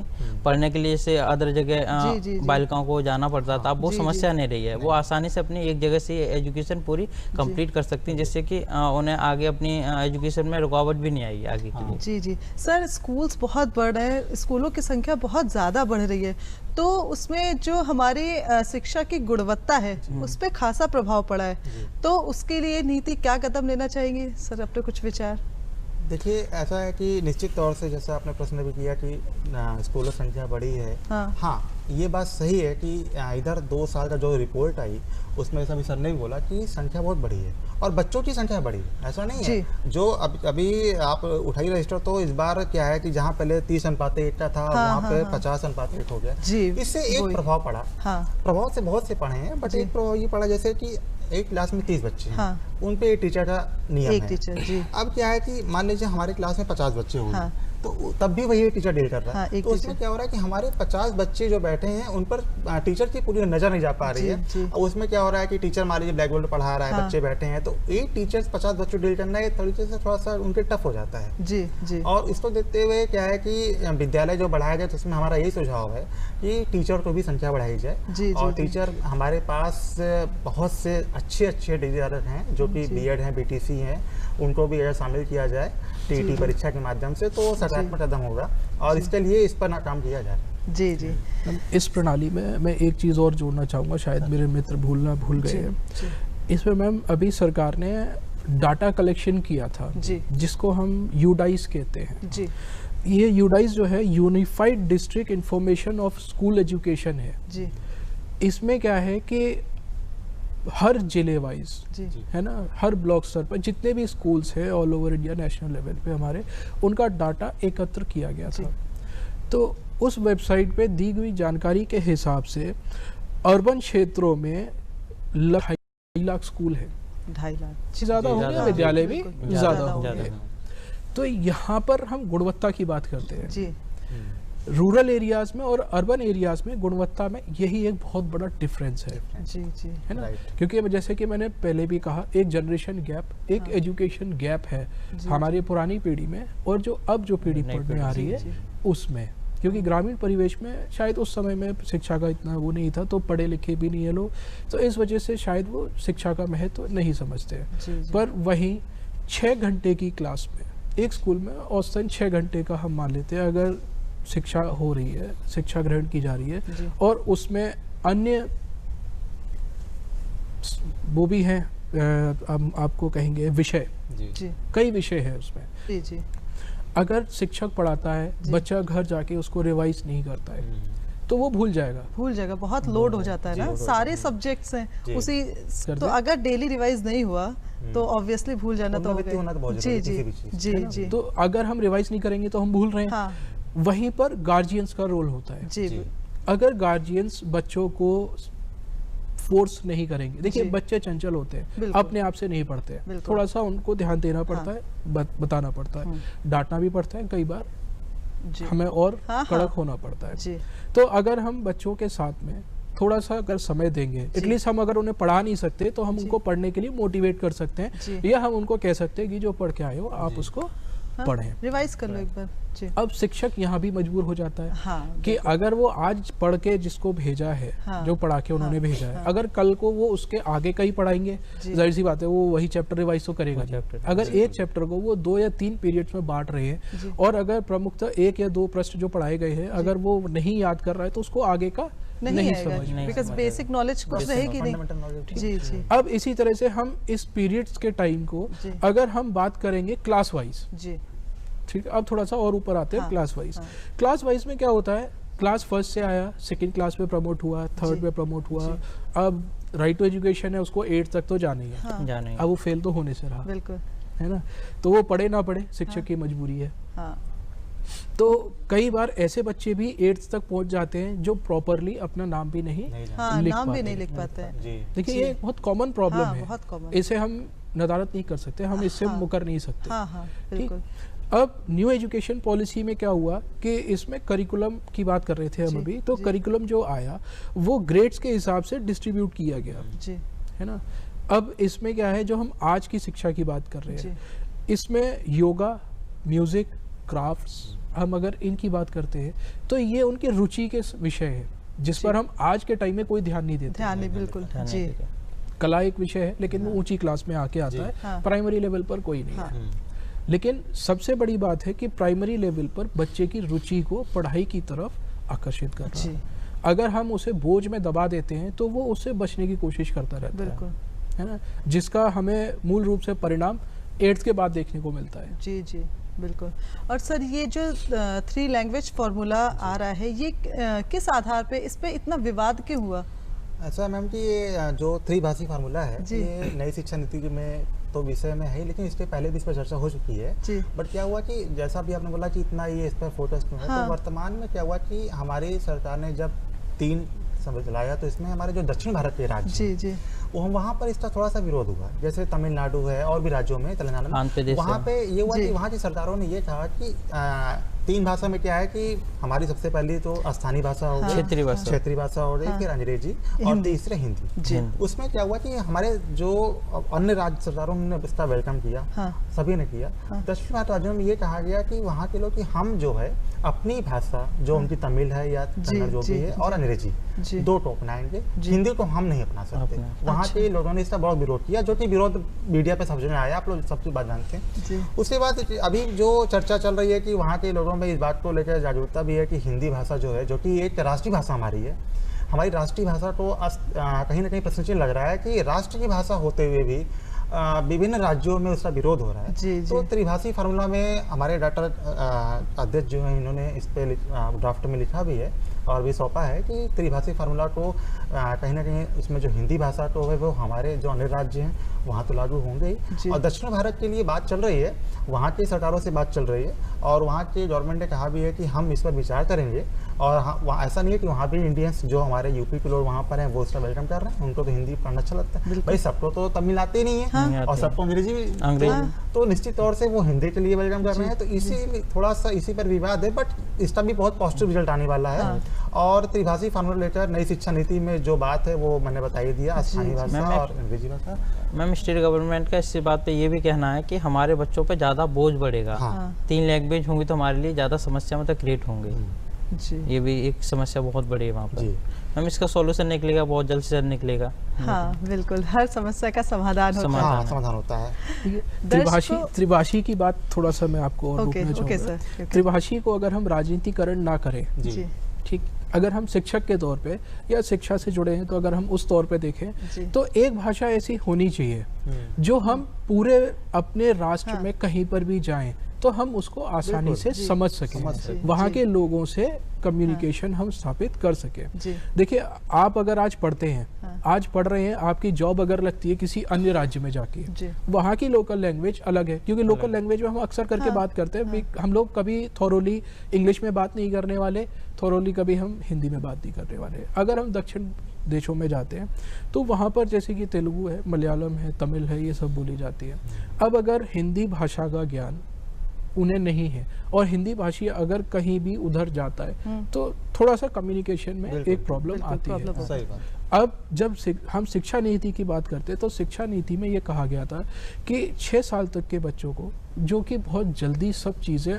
पढ़ने के लिए से अदर जगह बालिकाओं को जाना पड़ता था, अब वो समस्या नहीं रही है। वो आसानी से अपनी एक जगह से एजुकेशन पूरी कंप्लीट कर सकती हैं, जिससे कि उन्हें आगे अपनी एजुकेशन में रुकावट भी नहीं आएगी आगे के लिए। जी सर, स्कूल्स बहुत बढ़ रहे हैं, स्कूलों की संख्या बहुत ज़्यादा बढ़ रही है, तो उसमें जो हमारी शिक्षा की गुणवत्ता है उस पर खासा प्रभाव पड़ा है। तो उसके लिए नीति क्या कदम लेना चाहेंगे सर, अपने कुछ विचार? देखिए ऐसा है कि निश्चित तौर से जैसा आपने प्रश्न भी किया कि स्कूलों संख्या बढ़ी है। हाँ ये बात सही है कि इधर 2 साल का जो रिपोर्ट आई उसमें सभी सर ने भी बोला कि संख्या बहुत बड़ी है और बच्चों की संख्या बड़ी है, ऐसा नहीं है। जो अभी आप उठाई रजिस्टर तो इस बार क्या है कि जहाँ पहले 30:1 का था वहाँ पे 50:1 हो गया। इससे एक प्रभाव पड़ा। प्रभाव से बहुत से पढ़े हैं, बट एक प्रभाव ये पड़ा जैसे कि एक क्लास में 30 बच्चे हैं, उन पे एक टीचर का नियम है। अब क्या है कि मान लीजिए हमारे क्लास में 50 बच्चे हो गए, तो तब भी वही टीचर डील कर रहा है। तो उसमें क्या हो रहा है कि हमारे 50 बच्चे जो बैठे हैं उन पर टीचर की पूरी नजर नहीं जा पा रही है। और उसमें क्या हो रहा है कि टीचर मान लीजिए ब्लैक बोर्ड पर पढ़ा रहा है, बच्चे बैठे हैं, तो एक टीचर 50 बच्चों डील करना एक तरीके से थोड़ा सा उनके टफ हो जाता है। और इसको देखते हुए क्या है कि विद्यालय जो बढ़ाया जाए तो उसमें हमारा यही सुझाव है कि टीचर को भी संख्या बढ़ाई जाए। और टीचर हमारे पास बहुत से अच्छे टीचर हैं जो कि BEd हैं, BTC हैं, उनको भी शामिल किया जाए। टीईटी परीक्षा के माध्यम से, तो सकारात्मक कदम होगा और इसके लिए इस पर काम किया जाए। जी जी। इस प्रणाली में मैं एक चीज़ और जोड़ना चाहूँगा, शायद मेरे मित्र भूल गए हैं। इसमें मैम अभी सरकार ने डाटा कलेक्शन किया था जिसको हम यूडाइस कहते हैं जी। ये यूडाइस जो है unified district information of school education है जी। इसमें क्या है कि हर जिले वाइज है ना, हर ब्लॉक स्तर पर जितने भी स्कूल्स हैं all over India national level पे हमारे, उनका डाटा एकत्र किया गया था। तो उस वेबसाइट पे दी गई जानकारी के हिसाब से अर्बन क्षेत्रों में 2.5 लाख स्कूल है, 2.5 लाख ज़्यादा होंगे, विद्यालय भी ज़्यादा होंगे। तो यहाँ पर हम गुणवत्ता की बात करते हैं जी। रूरल एरियाज में और अर्बन एरियाज में गुणवत्ता में यही एक बहुत बड़ा डिफरेंस है जी जी, है ना। क्योंकि जैसे कि मैंने पहले भी कहा, एक जनरेशन गैप, एक एजुकेशन गैप है हमारी पुरानी पीढ़ी में और जो अब जो पीढ़ी पढ़ने आ रही है उसमें। क्योंकि ग्रामीण परिवेश में शायद उस समय में शिक्षा का इतना वो नहीं था, तो पढ़े लिखे भी नहीं है लोग, तो इस वजह से शायद वो शिक्षा का महत्व नहीं समझते। पर वहीं 6 घंटे की क्लास में एक स्कूल में औसतन 6 घंटे का हम मान लेते हैं अगर शिक्षा हो रही है, शिक्षा ग्रहण की जा रही है, और उसमें अन्य वो भी हैं, हम आपको कहेंगे विषय, कई विषय है उसमें जी जी। अगर शिक्षक पढ़ाता है, बच्चा घर जाके उसको रिवाइज नहीं करता है तो वो भूल जाएगा, बहुत लोड हो जाता है ना, सारे सब्जेक्ट्स हैं उसी, तो अगर डेली रिवाइज नहीं हुआ तो ऑब्वियसली भूल जाना तो होगा। जी जी जी जी। तो अगर हम रिवाइज नहीं करेंगे तो हम भूल रहे हैं। वहीं पर गार्जियंस का रोल होता है जी। अगर गार्जियंस बच्चों को फोर्स नहीं करेंगे, देखिए बच्चे चंचल होते हैं, अपने आप से नहीं पढ़ते हैं, थोड़ा सा उनको ध्यान देना पड़ता है, बताना पड़ता है, डांटना भी पड़ता है, कई बार हमें और कड़क होना पड़ता है। तो अगर हम बच्चों के साथ में थोड़ा सा अगर समय देंगे, एटलीस्ट हम अगर उन्हें पढ़ा नहीं सकते तो हम उनको पढ़ने के लिए मोटिवेट कर सकते हैं, या हम उनको कह सकते हैं कि जो पढ़ के आए हो आप उसको पढ़ें, रिवाइज कर लो एक बार जी। अब शिक्षक यहाँ भी मजबूर हो जाता है कि अगर वो आज पढ़ के जिसको भेजा है, जो पढ़ा के उन्होंने भेजा है, अगर कल को वो उसके आगे का ही पढ़ाएंगे, जाहिर सी बात है वो वही चैप्टर रिवाइज तो करेगा। अगर एक चैप्टर को वो 2 या 3 पीरियड्स में बांट रहे हैं और अगर प्रमुखतः 1 या 2 प्रश्न जो पढ़ाए गए हैं अगर वो नहीं याद कर रहा है तो उसको आगे का नहीं समझ, बिकॉज़ बेसिक नॉलेज कुछ रहेगी नहीं जी जी। अब इसी तरह से हम इस पीरियड्स के टाइम को अगर हम बात करेंगे क्लास वाइज जी, ठीक है, अब थोड़ा सा और ऊपर आते हैं क्लास वाइज। क्लास वाइज में क्या होता है, क्लास फर्स्ट से आया, सेकंड क्लास पे प्रमोट हुआ, थर्ड पे प्रमोट हुआ, अब राइट टू एजुकेशन है उसको 8 तक तो जाना ही है, अब वो फेल तो होने से रहा, बिल्कुल है ना। तो वो पढ़े ना पढ़े शिक्षक की मजबूरी है। तो कई बार ऐसे बच्चे भी 8th तक पहुंच जाते हैं जो प्रॉपरली अपना नाम भी नहीं लिख पाते हैं। देखिए ये एक बहुत कॉमन प्रॉब्लम है, इसे हम नदारत नहीं कर सकते, हम इससे मुकर नहीं सकते। अब न्यू एजुकेशन पॉलिसी में क्या हुआ कि इसमें करिकुलम की बात कर रहे थे हम अभी, तो करिकुलम जो आया वो ग्रेड्स के हिसाब से डिस्ट्रीब्यूट किया गया जी, है ना। अब इसमें क्या है, जो हम आज की शिक्षा की बात कर रहे हैं, इसमें योगा, म्यूजिक, क्राफ्ट्स, हम अगर इनकी बात करते हैं तो ये उनकी रुचि के विषय है जिस पर हम आज के टाइम में कोई ध्यान नहीं देते। बिल्कुल जी। कला एक विषय है लेकिन वो ऊंची क्लास में आके आता है, प्राइमरी लेवल पर कोई नहीं है। लेकिन सबसे बड़ी बात है कि प्राइमरी लेवल पर बच्चे की रुचि को पढ़ाई की तरफ आकर्षित करना है। अगर हम उसे बोझ में दबा देते हैं तो वो उससे बचने की कोशिश करता रहता है ना, जिसका हमें मूल रूप से परिणाम 8th के बाद देखने को मिलता है। जी जी बिल्कुल। और सर ये जो 3 लैंग्वेज फार्मूला आ रहा है, ये किस आधार पे, इस पे इतना विवाद क्यों हुआ? अच्छा मैम जी, ये जो 3 भाषी फार्मूला है ये नई शिक्षा नीति में तो विषय में है, लेकिन इसके पहले भी इस पर चर्चा हो चुकी है। बट क्या हुआ कि जैसा भी आपने बोला कि इतना ये इस पर फोकस क्यों है, तो वर्तमान में क्या हुआ कि हमारी सरकार ने जब 3 समझ लाया तो इसमें हमारे जो दक्षिण भारत के राज्य जी वो वहाँ पर इसका थोड़ा सा विरोध हुआ, जैसे तमिलनाडु है और भी राज्यों में, तेलंगाना में, वहाँ पे ये हुआ कि वहाँ की सरकारों ने ये कहा कि 3 भाषा में क्या है कि हमारी सबसे पहली तो स्थानीय भाषा हो गई, क्षेत्रीय भाषा हो गई, फिर अंग्रेजी और तीसरे हिंदी। उसमें क्या हुआ कि हमारे जो अन्य राज्य सरकारों ने इसका वेलकम किया, सभी ने किया। दक्षिण भारत राज्यों में ये कहा गया कि वहाँ के लोग कि हम जो है अपनी भाषा जो उनकी तमिल है या कन्नड़ जो भी है और अंग्रेजी 2 को अपनाएंगे, हिंदी को हम नहीं अपना सकते। वहाँ के लोगों ने इसका बहुत विरोध किया, जो कि विरोध मीडिया पे समझ में आया, आप लोग सबसे बात जानते हैं। उसके बाद अभी जो चर्चा चल रही है कि वहाँ के लोगों में इस बात को लेकर जागरूकता भी है कि हिंदी भाषा जो है, जो कि एक राष्ट्रीय भाषा हमारी है, हमारी राष्ट्रीय भाषा को कहीं ना कहीं प्रश्नचिन्ह लग रहा है कि राष्ट्र की भाषा होते हुए भी विभिन्न राज्यों में उसका विरोध हो रहा है। तो त्रिभाषी फार्मूला में हमारे डॉक्टर अध्यक्ष जो है, इन्होंने इस पे ड्राफ्ट में लिखा भी है और भी सौंपा है कि त्रिभाषी फार्मूला को कहीं ना कहीं उसमें जो हिंदी भाषा तो है वो हमारे जो अन्य राज्य हैं वहाँ तो लागू होंगे ही। और दक्षिण भारत के लिए बात चल रही है, वहाँ की सरकारों से बात चल रही है और वहाँ के गवर्नमेंट ने कहा भी है कि हम इस पर विचार करेंगे। और वहाँ ऐसा नहीं है कि वहाँ भी इंडियंस जो हमारे यूपी के लोग वहाँ पर हैं वो उसका वेलकम कर रहे हैं, उनको तो हिंदी पढ़ना अच्छा लगता है। भाई सबको तो तमिल आती नहीं है और सबको अंग्रेजी तो निश्चित तौर से वो हिंदी के लिए वेलकम कर रहे हैं। तो इसी थोड़ा सा इसी पर विवाद है, बट इसका भी बहुत पॉजिटिव रिजल्ट आने वाला है। और त्रिभाषी फार्मूला लेकर नई शिक्षा नीति में जो बात है वो मैंने बताई दिया, स्थानीय भाषा और अंग्रेजी भाषा। मैम स्टेट गवर्नमेंट का इस बात पे ये भी कहना है कि हमारे बच्चों पे ज़्यादा बोझ बढ़ेगा। 3 लैंग्वेज होंगी तो हमारे लिए ज़्यादा समस्या मतलब क्रिएट होंगे। ये भी एक समस्या बहुत बड़ी है वहाँ पर। मैम इसका सॉल्यूशन निकलेगा, बहुत जल्द से जल्द निकलेगा। हाँ बिल्कुल, हर समस्या का समाधान होता है। त्रिभाषी की बात थोड़ा सा मैं आपको और रोकना चाहूँगा। त्रिभाषी को अगर हम राजनीतिकरण ना करें, ठीक, अगर हम शिक्षक के तौर पे या शिक्षा से जुड़े हैं तो अगर हम उस तौर पे देखें तो एक भाषा ऐसी होनी चाहिए जो हम पूरे अपने राष्ट्र में कहीं पर भी जाएं तो हम उसको आसानी से समझ सकें, वहाँ के लोगों से कम्युनिकेशन हम स्थापित कर सकें। देखिए आप अगर आज पढ़ते हैं, आज पढ़ रहे हैं, आपकी जॉब अगर लगती है किसी अन्य राज्य में जाके, वहाँ की लोकल लैंग्वेज अलग है, क्योंकि लोकल लैंग्वेज में हम अक्सर करके बात करते हैं। हम लोग कभी थोरोली इंग्लिश में बात नहीं करने वाले, थोरोली कभी हम हिंदी में बात नहीं करने वाले। अगर हम दक्षिण देशों में जाते हैं तो वहाँ पर जैसे कि तेलुगु है, मलयालम है, तमिल है, ये सब बोली जाती है। अब अगर हिंदी भाषा का ज्ञान उन्हें नहीं है और हिंदी भाषी अगर कहीं भी उधर जाता है तो थोड़ा सा कम्युनिकेशन में एक प्रॉब्लम आती है। अब जब हम शिक्षा नीति की बात करते हैं तो शिक्षा नीति में ये कहा गया था कि 6 साल तक के बच्चों को, जो कि बहुत जल्दी सब चीज़ें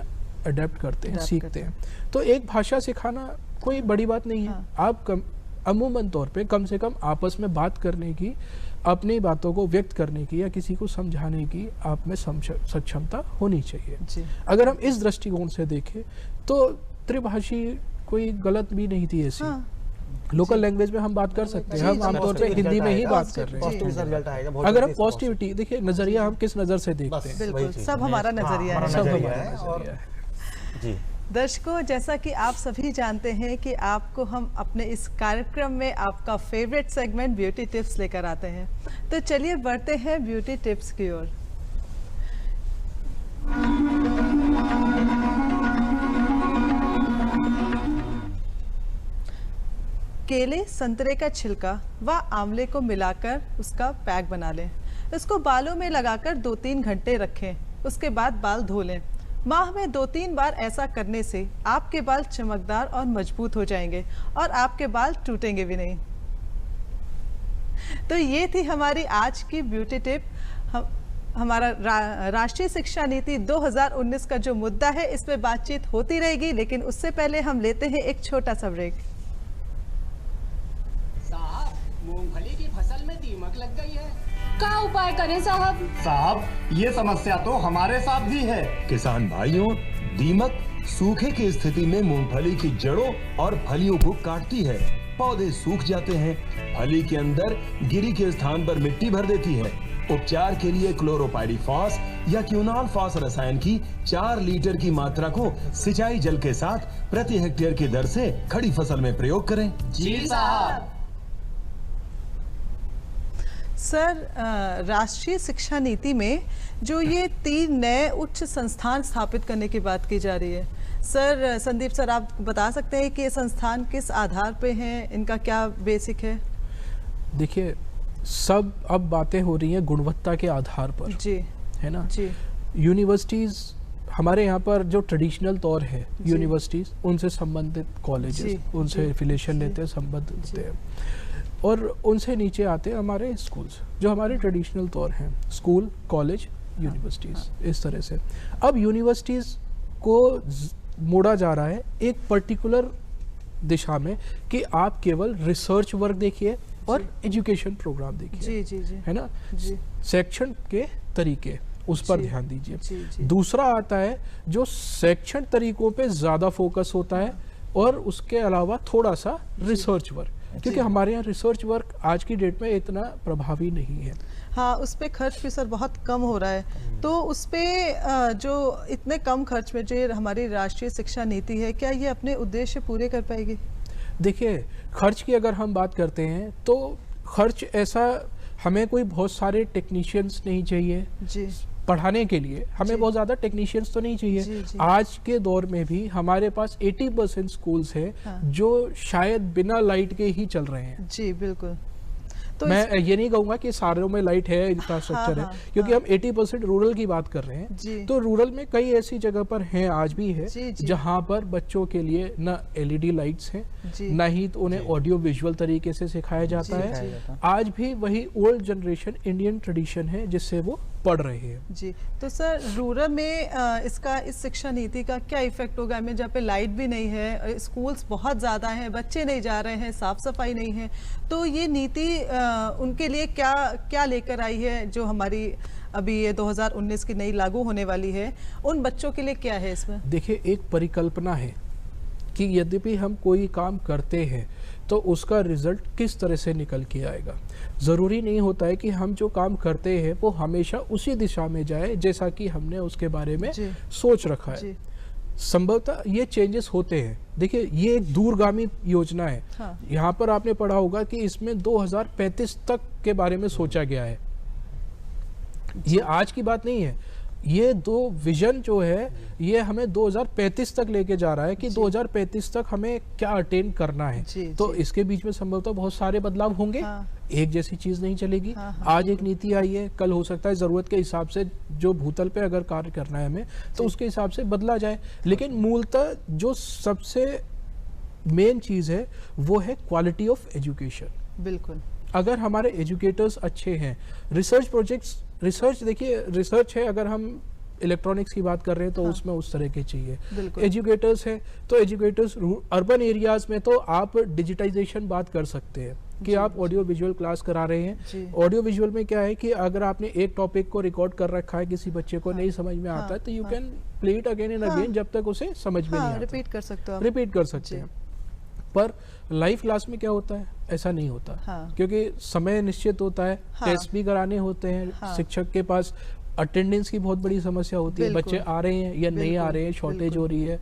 अडेप्ट करते हैं, सीखते हैं, तो एक भाषा सिखाना कोई बड़ी बात नहीं है। आप अमूमन तौर पे कम से कम आपस में बात करने की, अपनी बातों को व्यक्त करने की या किसी को समझाने की आप में सक्षमता होनी चाहिए। अगर हम इस दृष्टिकोण से देखें तो त्रिभाषी कोई गलत भी नहीं थी ऐसी। लोकल लैंग्वेज में हम बात कर सकते हैं, हम आमतौर पे हिंदी में ही बात कर रहे हैं। अगर हम पॉजिटिविटी देखिए, नजरिया हम किस नजर से देखते हैं, सब हमारा नजरिया है। जी दर्शकों, जैसा कि आप सभी जानते हैं कि आपको हम अपने इस कार्यक्रम में आपका फेवरेट सेगमेंट ब्यूटी टिप्स लेकर आते हैं, तो चलिए बढ़ते हैं ब्यूटी टिप्स की ओर। केले, संतरे का छिलका व आंवले को मिलाकर उसका पैक बना लें। इसको बालों में लगाकर 2-3 घंटे रखें। उसके बाद बाल धो लें। माह में 2-3 बार ऐसा करने से आपके बाल चमकदार और मजबूत हो जाएंगे और आपके बाल टूटेंगे भी नहीं। तो ये थी हमारी आज की ब्यूटी टिप। हमारा राष्ट्रीय शिक्षा नीति 2019 का जो मुद्दा है, इस पे बातचीत होती रहेगी, लेकिन उससे पहले हम लेते हैं एक छोटा सा ब्रेक। साहब, मूंगफली की फसल में दीमक लग गई है, क्या उपाय करें साहब? साहब, ये समस्या तो हमारे साथ भी है। किसान भाइयों, दीमक सूखे की स्थिति में मूंगफली की जड़ों और फलियों को काटती है। पौधे सूख जाते हैं, फली के अंदर गिरी के स्थान पर मिट्टी भर देती है। उपचार के लिए क्लोरोपाइरीफॉस या क्यूनालफॉस रसायन की 4 लीटर की मात्रा को सिंचाई जल के साथ प्रति हेक्टेयर की दर से खड़ी फसल में प्रयोग करें। जी साहब। सर, राष्ट्रीय शिक्षा नीति में जो ये 3 नए उच्च संस्थान स्थापित करने की बात की जा रही है, सर संदीप सर आप बता सकते हैं कि ये संस्थान किस आधार पे हैं, इनका क्या बेसिक है? देखिए, सब अब बातें हो रही हैं गुणवत्ता के आधार पर, जी है ना जी। यूनिवर्सिटीज हमारे यहाँ पर जो ट्रेडिशनल तौर है यूनिवर्सिटीज़, उनसे संबंधित कॉलेजेस, उनसे एफिलिएशन लेते हैं, संबंध होते हैं, और उनसे नीचे आते हैं हमारे स्कूल्स जो हमारे ट्रेडिशनल तौर हैं, स्कूल, कॉलेज, यूनिवर्सिटीज़, इस तरह से। अब यूनिवर्सिटीज़ को मोड़ा जा रहा है एक पर्टिकुलर दिशा में कि आप केवल रिसर्च वर्क देखिए और एजुकेशन प्रोग्राम देखिए, है ना, सेक्शन के तरीके, उस पर ध्यान दीजिए। दूसरा आता है जो सेक्शन तरीकों पे ज़्यादा फोकस होता है और उसके अलावा थोड़ा सा रिसर्च वर्क, क्योंकि हमारे यहाँ रिसर्च वर्क आज की डेट में इतना प्रभावी नहीं है। हाँ, उस पे खर्च भी सर बहुत कम हो रहा है। तो उस पे जो इतने कम खर्च में जो हमारी राष्ट्रीय शिक्षा नीति है, क्या ये अपने उद्देश्य पूरे कर पाएगी? देखिए, खर्च की अगर हम बात करते हैं तो खर्च ऐसा, हमें कोई बहुत सारे टेक्नीशियंस नहीं चाहिए जी पढ़ाने के लिए, हमें बहुत ज़्यादा टेक्नीशियंस तो नहीं चाहिए। जी। आज के दौर में भी हमारे पास 80% स्कूल्स हैं जो शायद बिना लाइट के ही चल रहे हैं। जी बिल्कुल। तो मैं ये नहीं कहूँगा कि सारों में लाइट है, इंफ्रास्ट्रक्चर है, क्योंकि हम 80% रूरल की बात कर रहे हैं। तो रूरल में कई ऐसी जगह पर हैं, आज भी है, जहाँ पर बच्चों के लिए न LED लाइट्स हैं, न ही तो उन्हें ऑडियो विजुअल तरीके से सिखाया जाता है। आज भी वही ओल्ड जनरेशन इंडियन ट्रेडिशन है जिससे वो पढ़ रहे हैं। जी, तो सर रूरल में इसका, इस शिक्षा नीति का क्या इफेक्ट होगा? में जहाँ पे लाइट भी नहीं है, स्कूल्स बहुत ज़्यादा हैं, बच्चे नहीं जा रहे हैं, साफ सफाई नहीं है, तो ये नीति उनके लिए क्या क्या लेकर आई है जो हमारी अभी ये 2019 की नई लागू होने वाली है, उन बच्चों के लिए क्या है इसमें? देखिए, एक परिकल्पना है कि यद्यपि हम कोई काम करते हैं तो उसका रिजल्ट किस तरह से निकल के आएगा। ज़रूरी नहीं होता है कि हम जो काम करते हैं वो हमेशा उसी दिशा में जाए जैसा कि हमने उसके बारे में सोच रखा है। संभवतः ये चेंजेस होते हैं। देखिए, ये एक दूरगामी योजना है। हाँ। यहाँ पर आपने पढ़ा होगा कि इसमें 2035 तक के बारे में सोचा गया है। ये आज की बात नहीं है, ये दो विजन जो है ये हमें 2035 तक लेके जा रहा है कि 2035 तक हमें क्या अटेन करना है। तो इसके बीच में संभवतः बहुत सारे बदलाव होंगे। हाँ। एक जैसी चीज नहीं चलेगी। हाँ। आज एक नीति आई है, कल हो सकता है जरूरत के हिसाब से जो भूतल पे अगर कार्य करना है हमें तो उसके हिसाब से बदला जाए। लेकिन मूलतः जो सबसे मेन चीज है वो है क्वालिटी ऑफ एजुकेशन। बिल्कुल, अगर हमारे एजुकेटर्स अच्छे हैं, रिसर्च प्रोजेक्ट्स, रिसर्च देखिए, रिसर्च है, अगर हम इलेक्ट्रॉनिक्स की बात कर रहे हैं तो उसमें उस तरह के चाहिए। एजुकेटर्स है तो एजुकेटर्स अर्बन एरियाज में तो आप डिजिटाइजेशन बात कर सकते हैं कि आप ऑडियो विजुअल क्लास करा रहे हैं। ऑडियो विजुअल में क्या है कि अगर आपने एक टॉपिक को रिकॉर्ड कर रखा है, किसी बच्चे को नहीं समझ में आता है तो you can play it again and again जब तक उसे समझ में नहीं आता। रिपीट कर सकते हो, रिपीट कर सकते हैं। पर लाइव क्लास में क्या होता है, ऐसा नहीं होता। हाँ। क्योंकि समय निश्चित होता है। हाँ। टेस्ट भी कराने होते हैं। हाँ। शिक्षक के पास अटेंडेंस की बहुत बड़ी समस्या होती है, बच्चे आ रहे हैं या नहीं आ रहे हैं, शॉर्टेज हो रही है,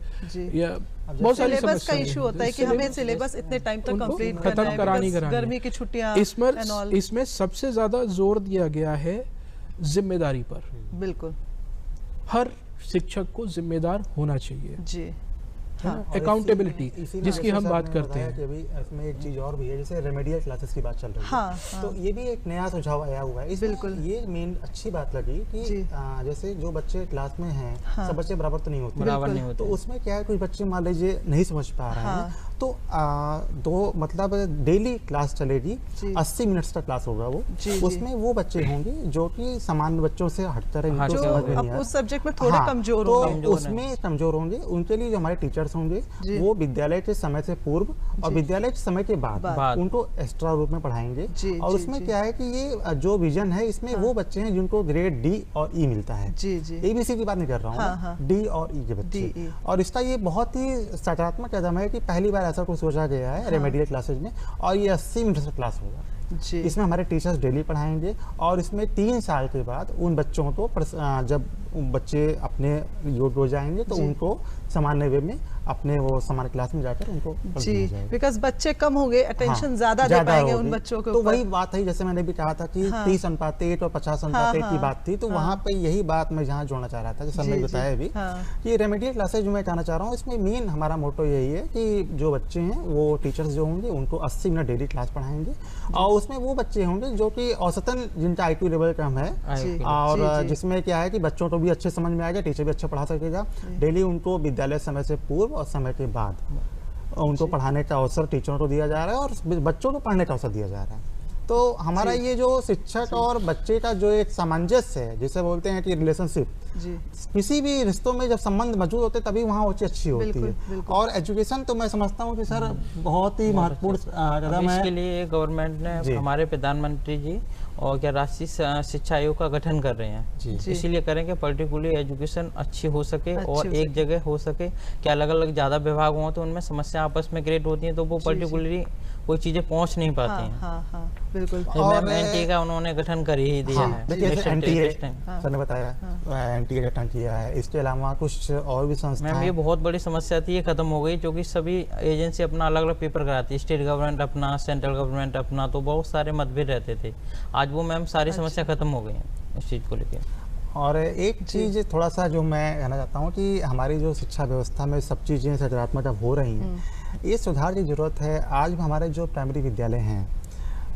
या बहुत सारी सिलेबस का इशू होता है कि हमें सिलेबस इतने टाइम तक कंप्लीट खत्म करानी, गर्मी की छुट्टियां। इसमें सबसे ज्यादा जोर दिया गया है जिम्मेदारी पर। बिल्कुल, हर शिक्षक को जिम्मेदार होना चाहिए जी। अकाउंटेबिलिटी जिसकी हम बात करते हैं। अभी इसमें एक चीज और भी है, जैसे रेमेडियल क्लासेस की बात चल रही है। हाँ। तो ये भी एक नया सुझाव आया हुआ है। बिल्कुल, ये मेन अच्छी बात लगी कि जैसे जो बच्चे क्लास में हैं, सब बच्चे बराबर तो नहीं होते। तो उसमें क्या है, कुछ बच्चे मान लीजिए नहीं समझ पा रहे हैं तो दो मतलब डेली क्लास चलेगी, 80 मिनट्स का क्लास होगा वो। उसमें वो बच्चे होंगे जो कि सामान्य बच्चों से हटते रहेंगे, उस सब्जेक्ट में थोड़े कमजोर होंगे, उसमें कमजोर होंगे। उनके लिए जो हमारे टीचर्स होंगे वो विद्यालय के समय से पूर्व और विद्यालय के समय के बाद उनको एक्स्ट्रा रूप में पढ़ाएंगे। और उसमें क्या है कि ये जो विजन है इसमें वो बच्चे हैं जिनको ग्रेड D और E मिलता है। ABC की बात नहीं कर रहा हूँ, D और E के बच्चे। और इसका ये बहुत ही सकारात्मक कदम है कि पहली बार ऐसा कुछ सोचा गया है रेमेडियल क्लासेज में, और ये 80 मिनट का क्लास होगा। इसमें हमारे टीचर्स डेली पढ़ाएंगे और इसमें 3 साल के बाद उन बच्चों को जब बच्चे अपने योग्य हो जाएंगे तो उनको सामान्य वे में अपने वो हमारे क्लास में जाकर उनको जी, बिकॉज बच्चे कम हो गए, अटेंशन ज्यादा दे पाएंगे उन बच्चों के ऊपर। तो वही बात है, जैसे मैंने भी कहा था कि 30:8 और 50:8 की बात थी, तो वहाँ पे यही बात मैं जहाँ जोड़ना चाह रहा था, जैसे हमने बताया भी कि रेमेडियल क्लासेज जो मैं कहना चाह रहा हूँ, इसमें मेन हमारा मोटो यही है कि जो बच्चे हैं वो टीचर्स जो होंगे उनको 80 मिनट डेली क्लास पढ़ाएंगे, और उसमें वो बच्चे होंगे जो कि औसतन जिनका IQ लेवल कम है, और जिसमें क्या है कि बच्चों को भी अच्छे समझ में आएगा, टीचर भी अच्छा पढ़ा सकेगा। डेली उनको विद्यालय समय से पूर्व और समय के बाद उनको पढ़ाने का अवसर टीचरों को दिया जा रहा है और बच्चों को पढ़ने का अवसर दिया जा रहा है। तो हमारा ये जो शिक्षक और बच्चे का जो एक सामंजस्य है, जिसे बोलते हैं कि रिलेशनशिप, किसी भी रिश्तों में जब संबंध मौजूद होते तभी वहाँ वो चीज अच्छी होती है। और एजुकेशन तो मैं समझता हूँ कि सर बहुत ही महत्वपूर्ण कदम है। इसके लिए गवर्नमेंट ने, हमारे प्रधानमंत्री जी और क्या राष्ट्रीय शिक्षा आयोग का गठन कर रहे हैं, इसीलिए करेंगे पर्टिकुलरली एजुकेशन अच्छी हो सके और एक जगह हो सके। कि अलग अलग ज़्यादा विभाग हों तो उनमें समस्या आपस में क्रिएट होती हैं, तो वो पर्टिकुलरली कोई चीज़ें पहुंच नहीं पाती हैं। बिल्कुल। और NTA का उन्होंने गठन कर ही दिया है। सर ने बताया NTA गठन किया है, इसके अलावा कुछ और भी संस्थाएं। मैम ये बहुत बड़ी समस्या थी, ये खत्म हो गई, क्योंकि सभी एजेंसी अपना अलग अलग पेपर कराती है, स्टेट गवर्नमेंट अपना, सेंट्रल गवर्नमेंट अपना, तो बहुत सारे मतभेद रहते थे। आज वो मैम सारी समस्या खत्म हो गई है इस चीज़ को लेकर। और एक चीज़ थोड़ा सा जो मैं कहना चाहता हूँ कि हमारी जो शिक्षा व्यवस्था में सब चीज़ें सकारात्मक अब हो रही हैं, ये सुधार की ज़रूरत है। आज भी हमारे जो प्राइमरी विद्यालय हैं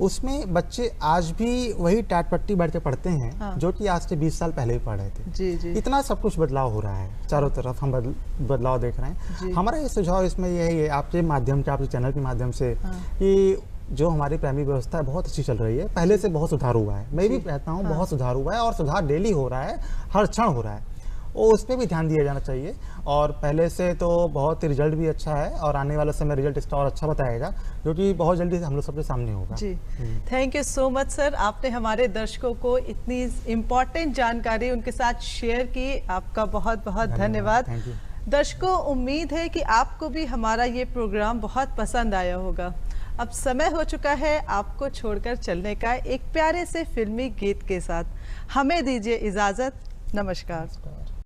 उसमें बच्चे आज भी वही टाट पट्टी बैठ के पढ़ते हैं जो कि आज से 20 साल पहले ही पढ़ रहे थे। जी। इतना सब कुछ बदलाव हो रहा है, चारों तरफ हम बदलाव देख रहे हैं। हमारा ये सुझाव इसमें यही है आपके माध्यम से, आपके चैनल के माध्यम से, कि जो हमारी प्राइमरी व्यवस्था है बहुत अच्छी चल रही है, पहले से बहुत सुधार हुआ है। मैं भी कहता हूँ बहुत सुधार हुआ है, और सुधार डेली हो रहा है, हर क्षण हो रहा है, और उस पर भी ध्यान दिया जाना चाहिए। और पहले से तो बहुत रिजल्ट भी अच्छा है, और आने वाले समय रिजल्ट इसका और अच्छा बताएगा, जो कि बहुत जल्दी हम लोग सबके सामने होगा। जी, thank you so much sir, आपने हमारे दर्शकों को इतनी इम्पोर्टेंट जानकारी उनके साथ शेयर की, आपका बहुत बहुत धन्यवाद। दर्शकों, उम्मीद है कि आपको भी हमारा ये प्रोग्राम बहुत पसंद आया होगा। अब समय हो चुका है आपको छोड़कर चलने का, एक प्यारे से फिल्मी गीत के साथ। हमें दीजिए इजाज़त। नमस्कार।